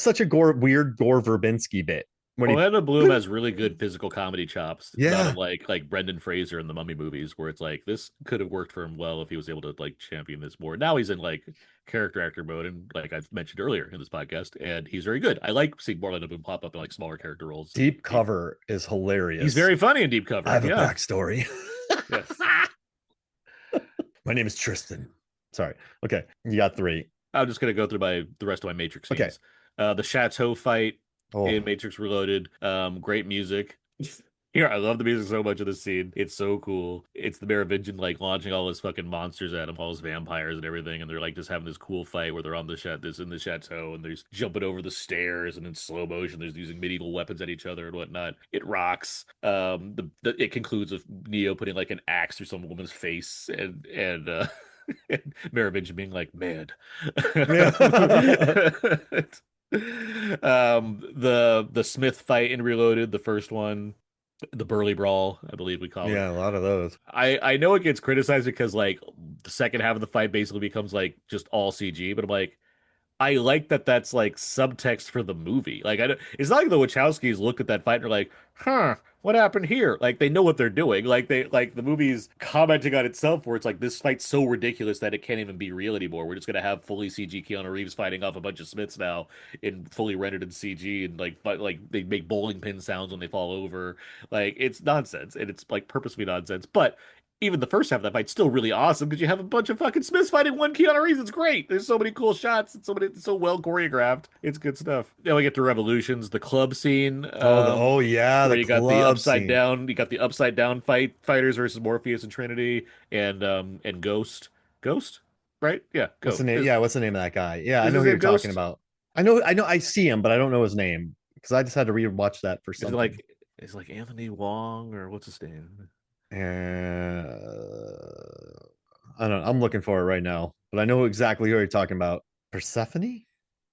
such a weird Gore Verbinski bit when he. Orlando Bloom has really good physical comedy chops, not Yeah, unlike like Brendan Fraser in the Mummy movies, where it's like this could have worked for him well if he was able to like champion this more. Now he's in like character actor mode, and like I've mentioned earlier in this podcast, and he's very good. I like seeing Orlando Bloom pop up in like smaller character roles. Deep Cover is He's hilarious. very funny in Deep I Cover. have a Yeah. backstory. Yes. My name is Tristan. Sorry. Okay, you got three. I'm just gonna go through the rest of my Matrix Okay. scenes. The Chateau fight Oh, in Matrix Reloaded. Great music. Here, I love the music so much of this scene. It's so cool. It's the Merovingian like launching all his fucking monsters at him, all his vampires and everything, and they're like just having this cool fight where they're on this in the chateau and they're jumping over the stairs and in slow motion. There's using medieval weapons at each other and whatnot. It rocks. It concludes with Neo putting like an axe through some woman's face and and Merovingian being like mad. yeah. The Smith fight in Reloaded, the first one, the Burly Brawl, I believe we call it. Yeah, a lot of those. I know it gets criticized because like the second half of the fight basically becomes like just all CG, but I'm like I like that that's like subtext for the movie. Like it's not like the Wachowskis look at that fight and are like, huh, what happened here? Like they know what they're doing. Like they like the movie's commenting on itself where it's like this fight's so ridiculous that it can't even be real anymore. We're just gonna have fully CG Keanu Reeves fighting off a bunch of Smiths now in fully rendered in CG and like they make bowling pin sounds when they fall over. Like it's nonsense and it's like purposely nonsense. But even the first half of that fight's still really awesome because you have a bunch of fucking Smiths fighting one Keanu Reeves. It's great. There's so many cool shots. It's so well choreographed. It's good stuff. Then we get to Revolutions, the club scene, Oh yeah, where the club scene. you got the upside down fighters versus Morpheus and Trinity and Ghost, right? Yeah, What's the Ghost. name? Yeah, what's the name of that guy? Yeah, I Is know his who you're name talking Ghost? about. I see him, but I don't know his name because I just had to rewatch that for Is it something. like is it like Anthony Wong or what's his name? I don't know. I'm looking for it right now, but I know exactly who you're talking about. Persephone?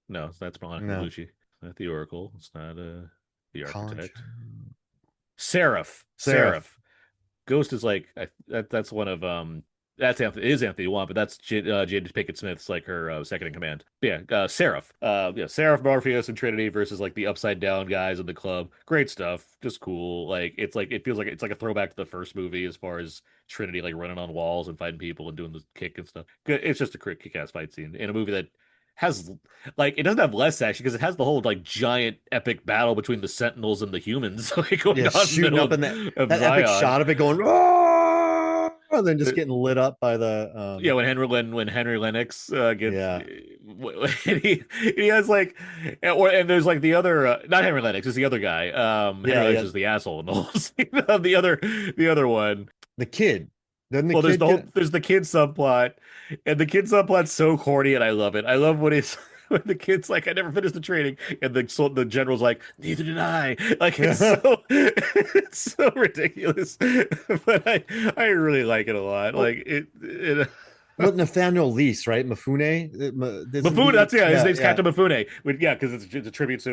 No, that's Monica No. Bellucci. It's not the Oracle. It's not the Conch. Architect. Seraph. Seraph. Seraph. Ghost is like that's one of that's Anthony is Anthony Wong, but that's Jada Pinkett Smith's like her second in command. But yeah, Seraph. Yeah, Seraph, Morpheus, and Trinity versus like the upside down guys in the club. Great stuff. Just cool. Like it feels like it's like a throwback to the first movie as far as Trinity like running on walls and fighting people and doing the kick and stuff. Good. It's just a quick kick-ass fight scene in a movie that has like it doesn't have less action because it has the whole like giant epic battle between the Sentinels and the humans like going Yeah, on in the shooting middle up in of that epic Zion. shot of it going, oh, and then just getting lit up by the Yeah, when Henry Lennox gets yeah. and he has like and there's like the other not Henry Lennox, it's the other guy. Henry Yeah, Lennox yeah. is the asshole in the whole scene. The other one. The kid. Doesn't the Well, kid get there's the kid subplot, and the kid subplot's so corny, and I love it. I love when it's when the kid's like, "I never finished the training," and the general's like, "Neither did I." Like it's so ridiculous, but I really like it a lot. Oh, Like it what Nathaniel Leese, right? Mifune? Isn't Mifune, he? that's yeah, his Yeah, name's yeah. Captain Mifune. Yeah, because it's a tribute to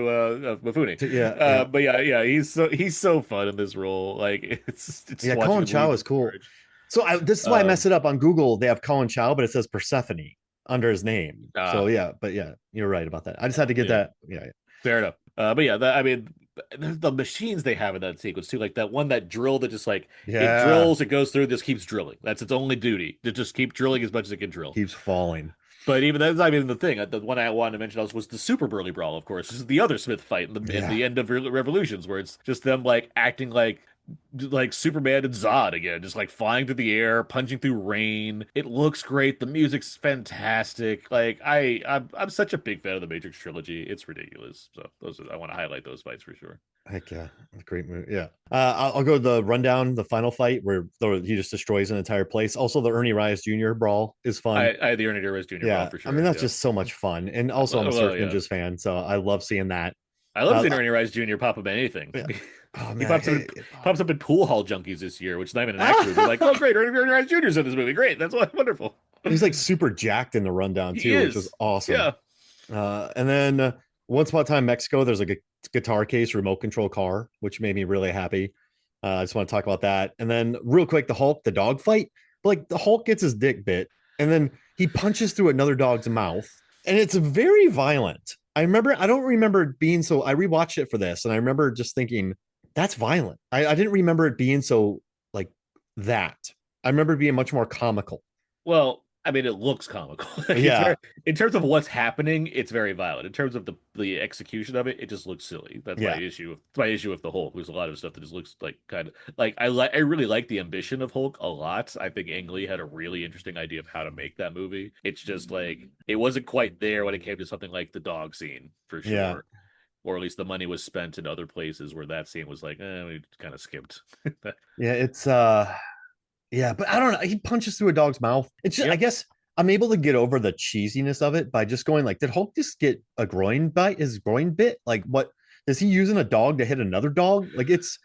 Mifune. Yeah, yeah. But yeah, he's so fun in this role. Like it's just Yeah, watching Colin him Chow lead is with cool. courage. So this is why I messed Um, it up on Google. They have Colin Chow, but it says Persephone under his name. So uh, yeah, but yeah, you're right about that. I just had to get yeah, that. Yeah, fair enough. But yeah, I mean, the machines they have in that sequence too, like that one that drill that just like it yeah. drills, it goes through, just keeps drilling. That's its only duty to just keep drilling as much as it can drill. Keeps falling. But even that's not even the thing. The one I wanted to mention was the Super Burly Brawl, of course. This is the other Smith fight in Yeah. the end of Revolutions, where it's just them like acting like Superman and Zod again, just like flying through the air, punching through rain. It looks great. The music's fantastic. Like I'm such a big fan of the Matrix trilogy. It's ridiculous. So I want to highlight those fights for sure. Heck yeah. Great movie. Yeah. I'll go the rundown, the final fight where he just destroys an entire place. Also, the Ernie Reyes Jr. brawl is fun. I the Ernie Reyes Jr. brawl Yeah. for I mean, sure. that's Yeah. just so much fun. And also, I'm a Well, Surf yeah. Ninjas fan, so I love seeing that. I love seeing Ernie Reyes Jr. pop up in anything. Yeah. Oh He man, pops up in Pool Hall Junkies this year, which is not even an action movie. Like, oh great, Ernie Reyes Jr.'s in this movie. Great, that's wonderful. he's like super jacked in the rundown He too, which was is. awesome. Yeah. And then Once Upon a Time Mexico, there's like a guitar case remote control car, which made me really happy. I just want to talk about that. And then real quick, the Hulk, the dog fight. Like the Hulk gets his dick bit, and then he punches through another dog's mouth, and it's very violent. I don't remember it being so. I rewatched it for this, and I remember just thinking that's violent. I didn't remember it being so like that. I remember it being much more comical. Well, I mean, it looks comical. Like, it's Yeah, very, in terms of what's happening, it's very violent. In terms of the execution of it, it just looks silly. That's my yeah, issue. My issue with the Hulk. There's a lot of stuff that just looks like kind of like I really like the ambition of Hulk a lot. I think Ang Lee had a really interesting idea of how to make that movie. It's just like it wasn't quite there when it came to something like the dog scene for yeah, sure. Or at least the money was spent in other places where that scene was like, we kind of skipped. yeah. It's yeah, but I don't know. He punches through a dog's mouth. It's just, I Yep. guess I'm able to get over the cheesiness of it by just going like, did Hulk just get a groin bite? His groin bit? Like, what is he using a dog to hit another dog? Like, it's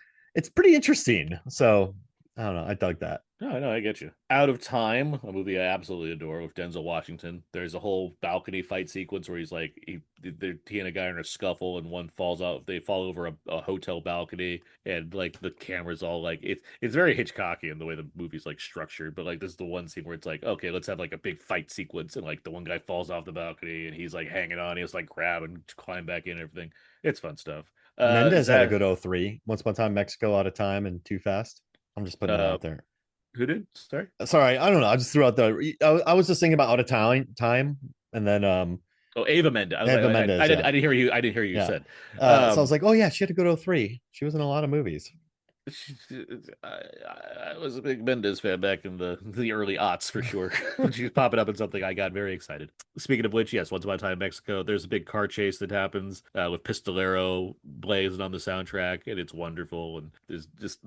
pretty interesting. So I don't know. I dug that. No, no, I get you. Out of Time, a movie I absolutely adore with Denzel Washington. There's a whole balcony fight sequence where he's like he and a guy are in a scuffle and one falls out. They fall over a hotel balcony and like the camera's all like it's very Hitchcockian the way the movie's like structured. But like this is the one scene where it's like okay, let's have like a big fight sequence and like the one guy falls off the balcony and he's like hanging on. He has to like grab and climb back in and everything. It's fun stuff. Mendez had a Zach, good 03. Once Upon a Time, Mexico, Out of Time, and Too Fast. I'm just putting that uh, out there. who did? Sorry. Sorry, I don't know. I just threw out I was just thinking about Out of Time, and then Oh, Ava Mendes. I was like, Eva Mendes. Yeah, I didn't hear you. I didn't hear you yeah. said. So I was Um, like, oh yeah, she had a good 03. She was in a lot of movies. I was a big Mendes fan back in the early aughts for sure. When she was popping up in something, I got very excited. Speaking of which, yes, Once Upon a Time in Mexico, there's a big car chase that happens with Pistolero blazing on the soundtrack, and it's wonderful. And there's just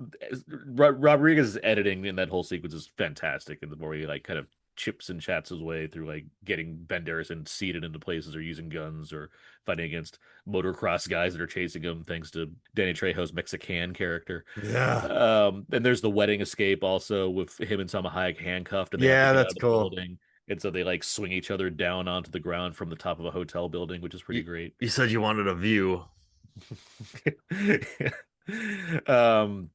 Rodriguez's editing in that whole sequence is fantastic. And the more he like kind of chips and chats his way through like getting Banderas and seated into places or using guns or fighting against motocross guys that are chasing him thanks to Danny Trejo's Mexican character. Yeah. And there's the wedding escape also with him and Salma Hayek handcuffed and they have to Yeah, get out that's of the cool. building. And so they like swing each other down onto the ground from the top of a hotel building, which is pretty You, great. you said you wanted a view. um,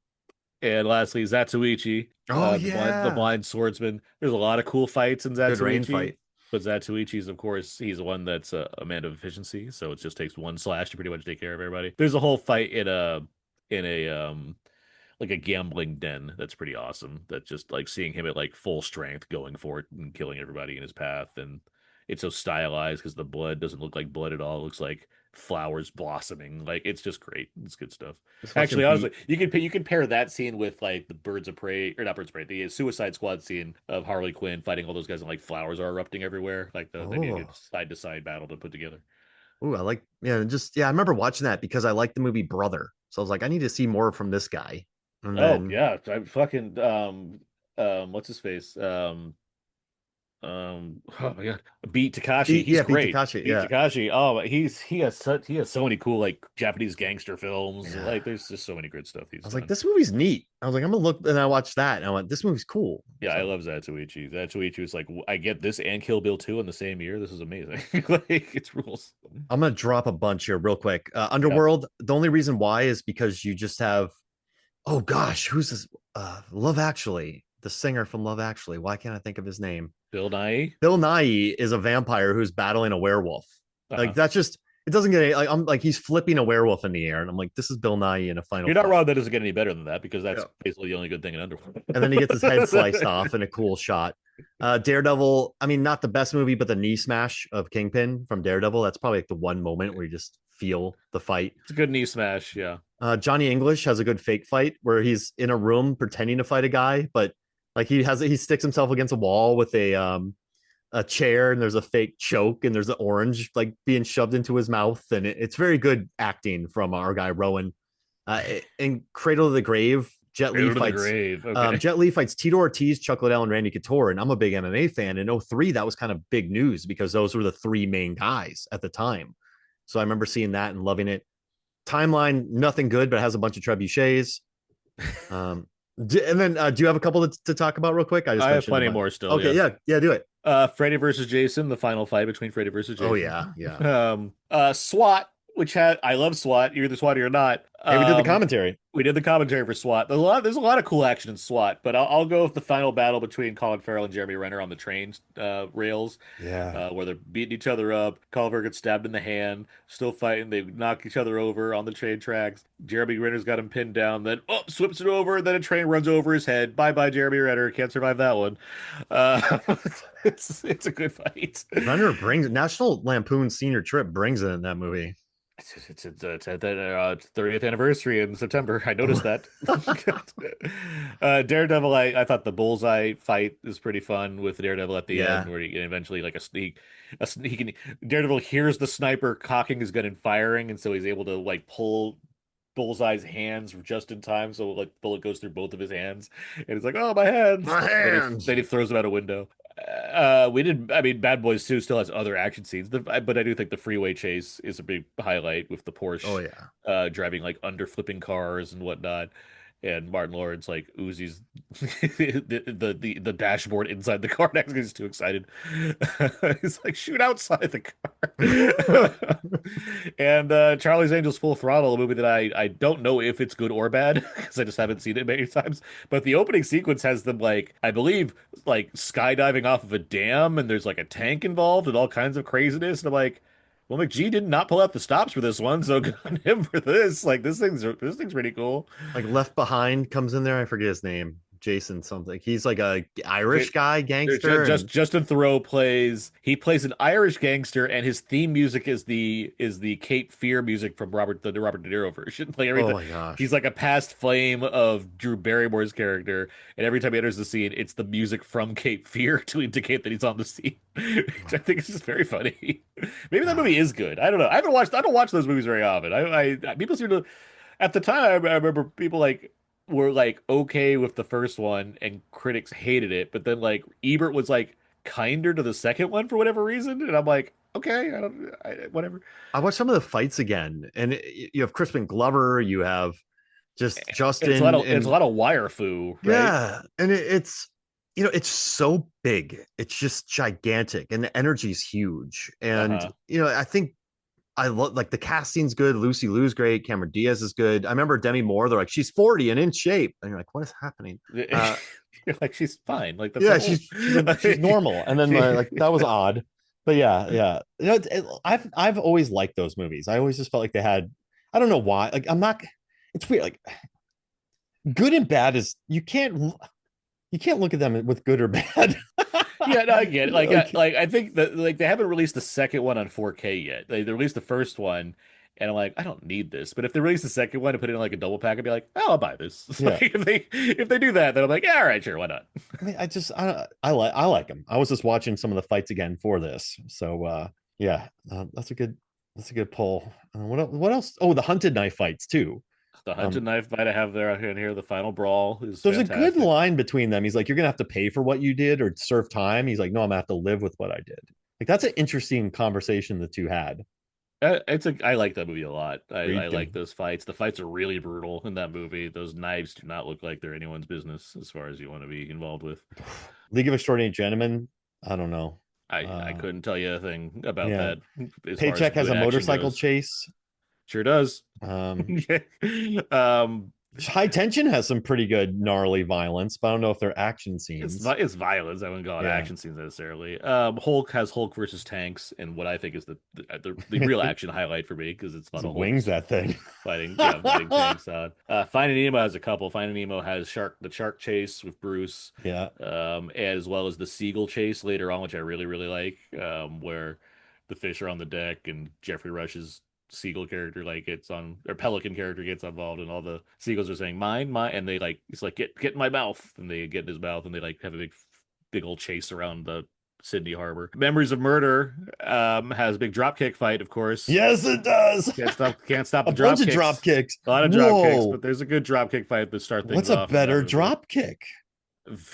and lastly, Zatoichi, Oh the yeah. blind swordsman. There's a lot of cool fights in Good rain Zatoichi, fight. but Zatoichi's, of course, he's the one that's a man of efficiency. So it just takes one slash to pretty much take care of everybody. There's a whole fight in a like a gambling den that's pretty awesome. That just like seeing him at like full strength going for it and killing everybody in his path, and it's so stylized because the blood doesn't look like blood at all. It looks like flowers blossoming. Like it's just great. It's good stuff. Just watching Actually, honestly, beat. you can pair that scene with like the Birds of Prey or not Birds of Prey, the Suicide Squad scene of Harley Quinn fighting all those guys and like flowers are erupting everywhere. Like that'd be a good Oh. side to side battle to put together. Ooh, I like I remember watching that because I liked the movie Brother. So I was like, I need to see more from this guy. And Oh then yeah, I fucking what's his face oh my god, beat Takashi. He's Beat great. Takashi. Beat Yeah. Takashi. Oh, he has so many cool like Japanese gangster films. Yeah. Like there's just so many good stuff I he's was like, done. this movie's neat. I was like, I'm gonna look, and I watched that, and I went, this movie's cool. Yeah, I So love Zatoichi. Zatoichi was like, I get this and Kill Bill 2 in the same year. This is amazing. Like it's rules. I'm gonna drop a bunch here real quick. Yeah. Underworld. The only reason why is because you just have, oh gosh, who's this? Love Actually, the singer from Love Actually. Why can't I think of his name? Bill Nye. Bill Nye is a vampire who's battling a werewolf. Like Uh-huh. that's just it doesn't get any, like I'm like he's flipping a werewolf in the air, and I'm like, this is Bill Nye in a final You're not fight. wrong. That doesn't get any better than that because Yeah. that's basically the only good thing in Underworld. And then he gets his head sliced off in a cool shot. Daredevil, I mean, not the best movie, but the knee smash of Kingpin from Daredevil, that's probably like the one moment where you just feel the fight. It's a good knee smash. Yeah. Johnny English has a good fake fight where he's in a room pretending to fight a guy, but like he sticks himself against a wall with a chair and there's a fake choke and there's an orange like being shoved into his mouth and it's very good acting from our guy Rowan. In Cradle of the Grave, Go to the grave. Okay. Jet Li fights Tito Ortiz, Chuck Liddell, and Randy Couture, and I'm a big MMA fan. In '03, that was kind of big news because those were the three main guys at the time. So I remember seeing that and loving it. Timeline, nothing good, but it has a bunch of trebuchets. And then do you have a couple to talk about real quick? I just I have mentioned a plenty bunch. more still. Okay, Yes. yeah, do it. Freddy versus Jason, the final fight between Freddy versus Oh Jason. yeah, yeah. SWAT, which had I love SWAT. You're either SWAT or you're not. Hey, we did the commentary. We did the commentary for SWAT. There's a lot of cool action in SWAT, but I'll go with the final battle between Colin Farrell and Jeremy Renner on the train rails, Yeah. where they're beating each other up. Colin Farrell gets stabbed in the hand, still fighting. They knock each other over on the train tracks. Jeremy Renner's got him pinned down. Then slips it over. Then a train runs over his head. Bye bye, Jeremy Renner. Can't survive that one. Uh, it's a good fight. Renner brings National Lampoon Senior Trip brings it in that movie. It's at the 30th anniversary in September. I noticed that. Daredevil, I thought the bullseye fight is pretty fun with Daredevil at the Yeah. end, where he can eventually like he can Daredevil hears the sniper cocking his gun and firing, and so he's able to like pull Bullseye's hands just in time, so like the bullet goes through both of his hands, and it's like, oh my hands! My hands. Then he throws them out a window. We did. I mean, Bad Boys 2 still has other action scenes, but I do think the freeway chase is a big highlight with the Oh Porsche yeah. driving like under flipping cars and whatnot. and Martin Lawrence like Uzi's the dashboard inside the car next because he's too excited. He's like, shoot outside the car. And Charlie's Angels Full Throttle, a movie that I don't know if it's good or bad because I just haven't seen it many times. But the opening sequence has them like, I believe, like skydiving off of a dam, and there's like a tank involved and all kinds of craziness. And I'm like, well, McGee did not pull out the stops for this one, so good on him for this. Like this thing's pretty cool. Like Left Behind comes in there. I forget his name. Jason something. He's like a There- Irish guy, gangster, just and Justin Theroux plays an Irish gangster, and his theme music is the Cape Fear music from the Robert De Niro version. Like oh everything, my gosh. he's like a past flame of Drew Barrymore's character, and every time he enters the scene, it's the music from Cape Fear to indicate that he's on the scene, which I think is just very funny. Maybe that movie is good. I don't know. I don't watch those movies very often. People seem to at the time. I remember people like were like okay with the first one and critics hated it, but then like Ebert was like kinder to the second one for whatever reason, and I'm like, okay, whatever. I watched some of the fights again, and you have Crispin Glover, you have just And it's a lot Justin, of it's a and lot of wire foo, right? yeah, and it's it's so big, it's just gigantic, and the energy's huge, and Uh-huh. I think I love like the casting's good. Lucy Liu's great. Cameron Diaz is good. I remember Demi Moore. They're like, she's 40 and in shape, and you're like, what is happening? Uh, You're like, she's fine. Like that's the yeah, whole. she's normal, and then like that was odd, but yeah, yeah. I've always liked those movies. I always just felt like they had. I don't know why. Like I'm not. It's weird. Like good and bad is you can't look at them with good or bad. Yeah, no, I get it. Like Like I think that like they haven't released the second one on 4K yet. They released the first one, and I'm like, I don't need this. But if they release the second one and put it in like a double pack, I'd be like, oh, I'll buy this. yeah. Like if they do that, then I'm like, yeah, all right, sure, why not? I mean, I like them. I was just watching some of the fights again for this, so yeah, that's a good pull. What else? Oh, the hunted knife fights too. The hunted Um, knife fight I have there in here, the final brawl is there's a good fantastic. line between them. He's like, "You're gonna have to pay for what you did or serve time." He's like, "No, I'm gonna have to live with what I did." Like that's an interesting conversation the two had. I like that movie a lot. I Reed do. like those fights. The fights are really brutal in that movie. Those knives do not look like they're anyone's business as far as you want to be involved with. League of Extraordinary Gentlemen. I don't know. I Uh, couldn't tell you a thing about yeah, that as far as Paycheck has good a action motorcycle goes. chase. Sure does. Um, um, High Tension has some pretty good gnarly violence, but I don't know if they're action it's scenes. it's violence. I wouldn't call it Yeah. action scenes necessarily. Hulk has Hulk versus tanks, and what I think is the real action highlight for me because it's a lot of Wings Hulks that thing. fighting tanks on. Finding Nemo has a couple. Finding Nemo has the shark chase with Bruce, Yeah. as well as the seagull chase later on, which I really really like, where the fish are on the deck and Jeffrey Rush's seagull character like gets on or pelican character gets involved and all the seagulls are saying mine and they like it's like get in my mouth and they get in his mouth and they like have a big old chase around the Sydney Harbor. Memories of Murder has a big drop kick fight, of course. Yes, it does. Can't stop A the drop bunch of drop kicks. kicks. A lot of drop kicks, Whoa. but there's a good drop kick fight to start things What's a off in that better movie. drop kick?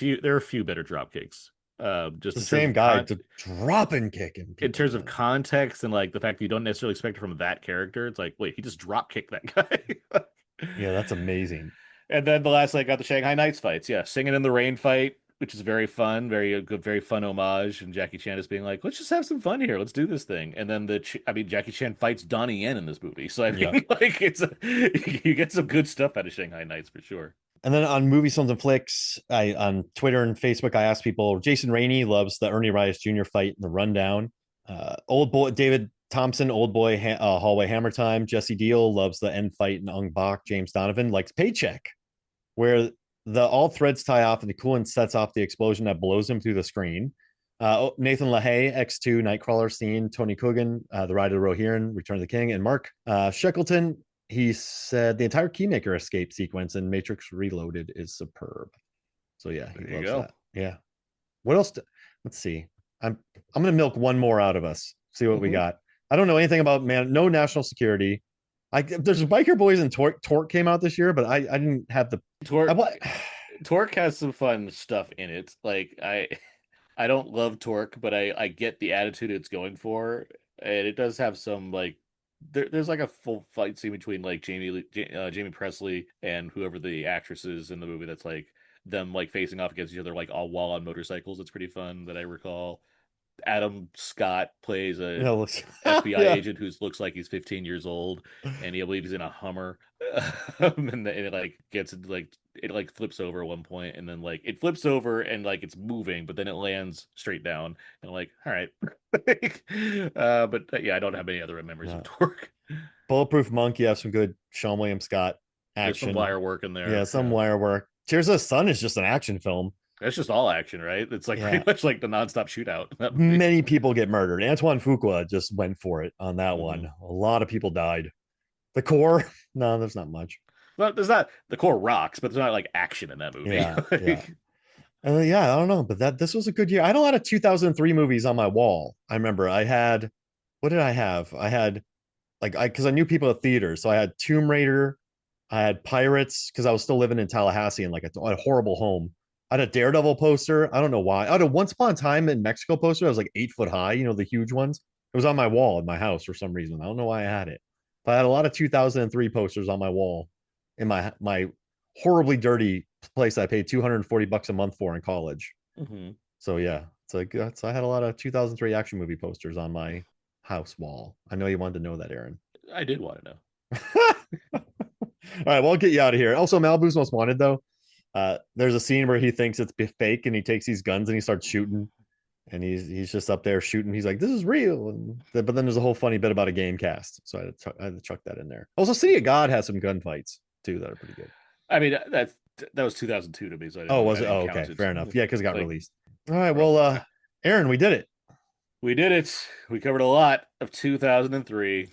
There are a few better drop kicks. Just The in terms same of guy to drop and kicking in people, terms of man. context and like the fact that you don't necessarily expect it from that character. It's like, wait, he just drop kicked that guy. Yeah, that's amazing. And then the last, like, got the Shanghai Knights fights. Yeah, Singing in the Rain fight, which is very fun, very good, very fun homage. And Jackie Chan is being like, let's just have some fun here. Let's do this thing. And then Jackie Chan fights Donnie Yen in this movie. So I Yeah. mean, like, you get some good stuff out of Shanghai Knights for sure. And then on Movies, Films, and Flicks, I on Twitter and Facebook, I asked people. Jason Rainey loves the Ernie Reyes Jr. fight in the Rundown. Old boy David Thompson, Old Boy Hallway Hammer Time. Jesse Deal loves the end fight in Ong-Bak. James Donovan likes Paycheck, where the all threads tie off and the coolant sets off the explosion that blows him through the screen. Nathan LaHaye, X2, Nightcrawler scene, Tony Coogan, The Ride of the Rohirrim, Return of the King, and Mark Shackleton. He said the entire Keymaker escape sequence in Matrix Reloaded is superb. So yeah, he There you loves go. that. Yeah. What else? Let's see. I'm gonna milk one more out of us. See what we Mhm. got. I don't know anything about man. No national security. There's Biker Boys and Torque came out this year, but I didn't have the I Torque what Torque has some fun stuff in it. Like I don't love Torque, but I get the attitude it's going for, and it does have some like there's like a full fight scene between like Jamie Presley and whoever the actress is in the movie. That's like them like facing off against each other, like all while on motorcycles. It's pretty fun that I recall. Adam Scott plays a Yeah, looks, FBI yeah. agent who looks like he's 15 years old, and he believes he's in a Hummer, and it like gets like it like flips over at one point, and then like it flips over and like it's moving, but then it lands straight down, and like all right, but yeah, I don't have any other memories of Yeah. Torque. Bulletproof Monk, you have some good Sean William Scott There's some action. wire work in Yeah, there. some Yeah, wire work. Tears of the Sun is just an action film. that's just all action, right? It's like pretty Yeah. much like the nonstop shootout in that movie. Many people get murdered. Antoine Fuqua just went for it on that Mm-hmm. one. A lot of people died. The core, no, there's not much. But there's not the core rocks, but there's not like action in that movie. Yeah, yeah. Like, Yeah, I don't know, but this was a good year. I had a lot of 2003 movies on my wall. I remember I had, what did I have? I had like I because I knew people at theaters, so I had Tomb Raider, I had Pirates because I was still living in Tallahassee and like a horrible home. I had a Daredevil poster. I don't know why. I had a Once Upon a Time in Mexico poster. I was like 8 foot high, the huge ones. It was on my wall in my house for some reason. I don't know why I had it, but I had a lot of 2003 posters on my wall in my horribly dirty place I paid $240 a month for in college. mhm. So yeah, it's like I had a lot of 2003 action movie posters on my house wall. I know you wanted to know that, Aaron. I did want to know. All right, well, I'll get you out of here. Also, Malibu's Most Wanted, though. There's a scene where he thinks it's fake, and he takes these guns and he starts shooting, and he's just up there shooting. He's like, "This is real," but then there's a whole funny bit about a game cast, so I had to chuck that in there. Also, City of God has some gunfights too that are pretty good. I mean, that was 2002 to me, so Oh, was I it? Oh, didn't okay, count it. fair enough. Yeah, because it got Like released. All right, rough. well, Aaron, we did it. We did it. We covered a lot of 2003. I'm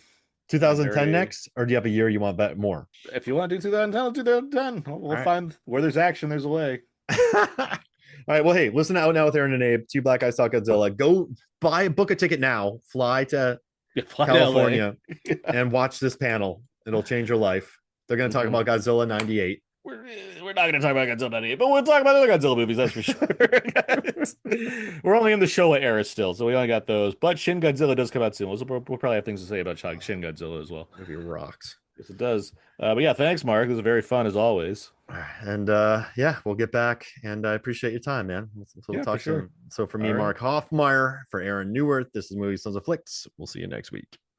2010 very. next, or do you have a year you want bet more? If you want to do 2010, let's do 2010. All We'll right. find where there's action, there's a way. All right. Well, hey, listen to Out Now with Aaron and Abe. Two Black Guys Talk Godzilla. Go book a ticket now. Fly to Yeah, fly to LA. California and watch this panel. It'll change your life. They're going to talk Mhm. about Godzilla 98. We're, we're not going to talk about Godzilla 98, but we'll talk about other Godzilla movies, that's for sure. We're only in the Showa era still, so we only got those. But Shin Godzilla does come out soon. We'll probably have things to say about Shin Godzilla as well. Movie rocks. Yes, it does. But yeah, thanks, Mark. This was very fun as always. And yeah, we'll get back. And I appreciate your time, man. We'll Yeah, for talk sure. soon. So for me, All right. Mark Hoffmeyer, for Aaron Neuwirth, this is Movie Sons of Flicks. We'll see you next week.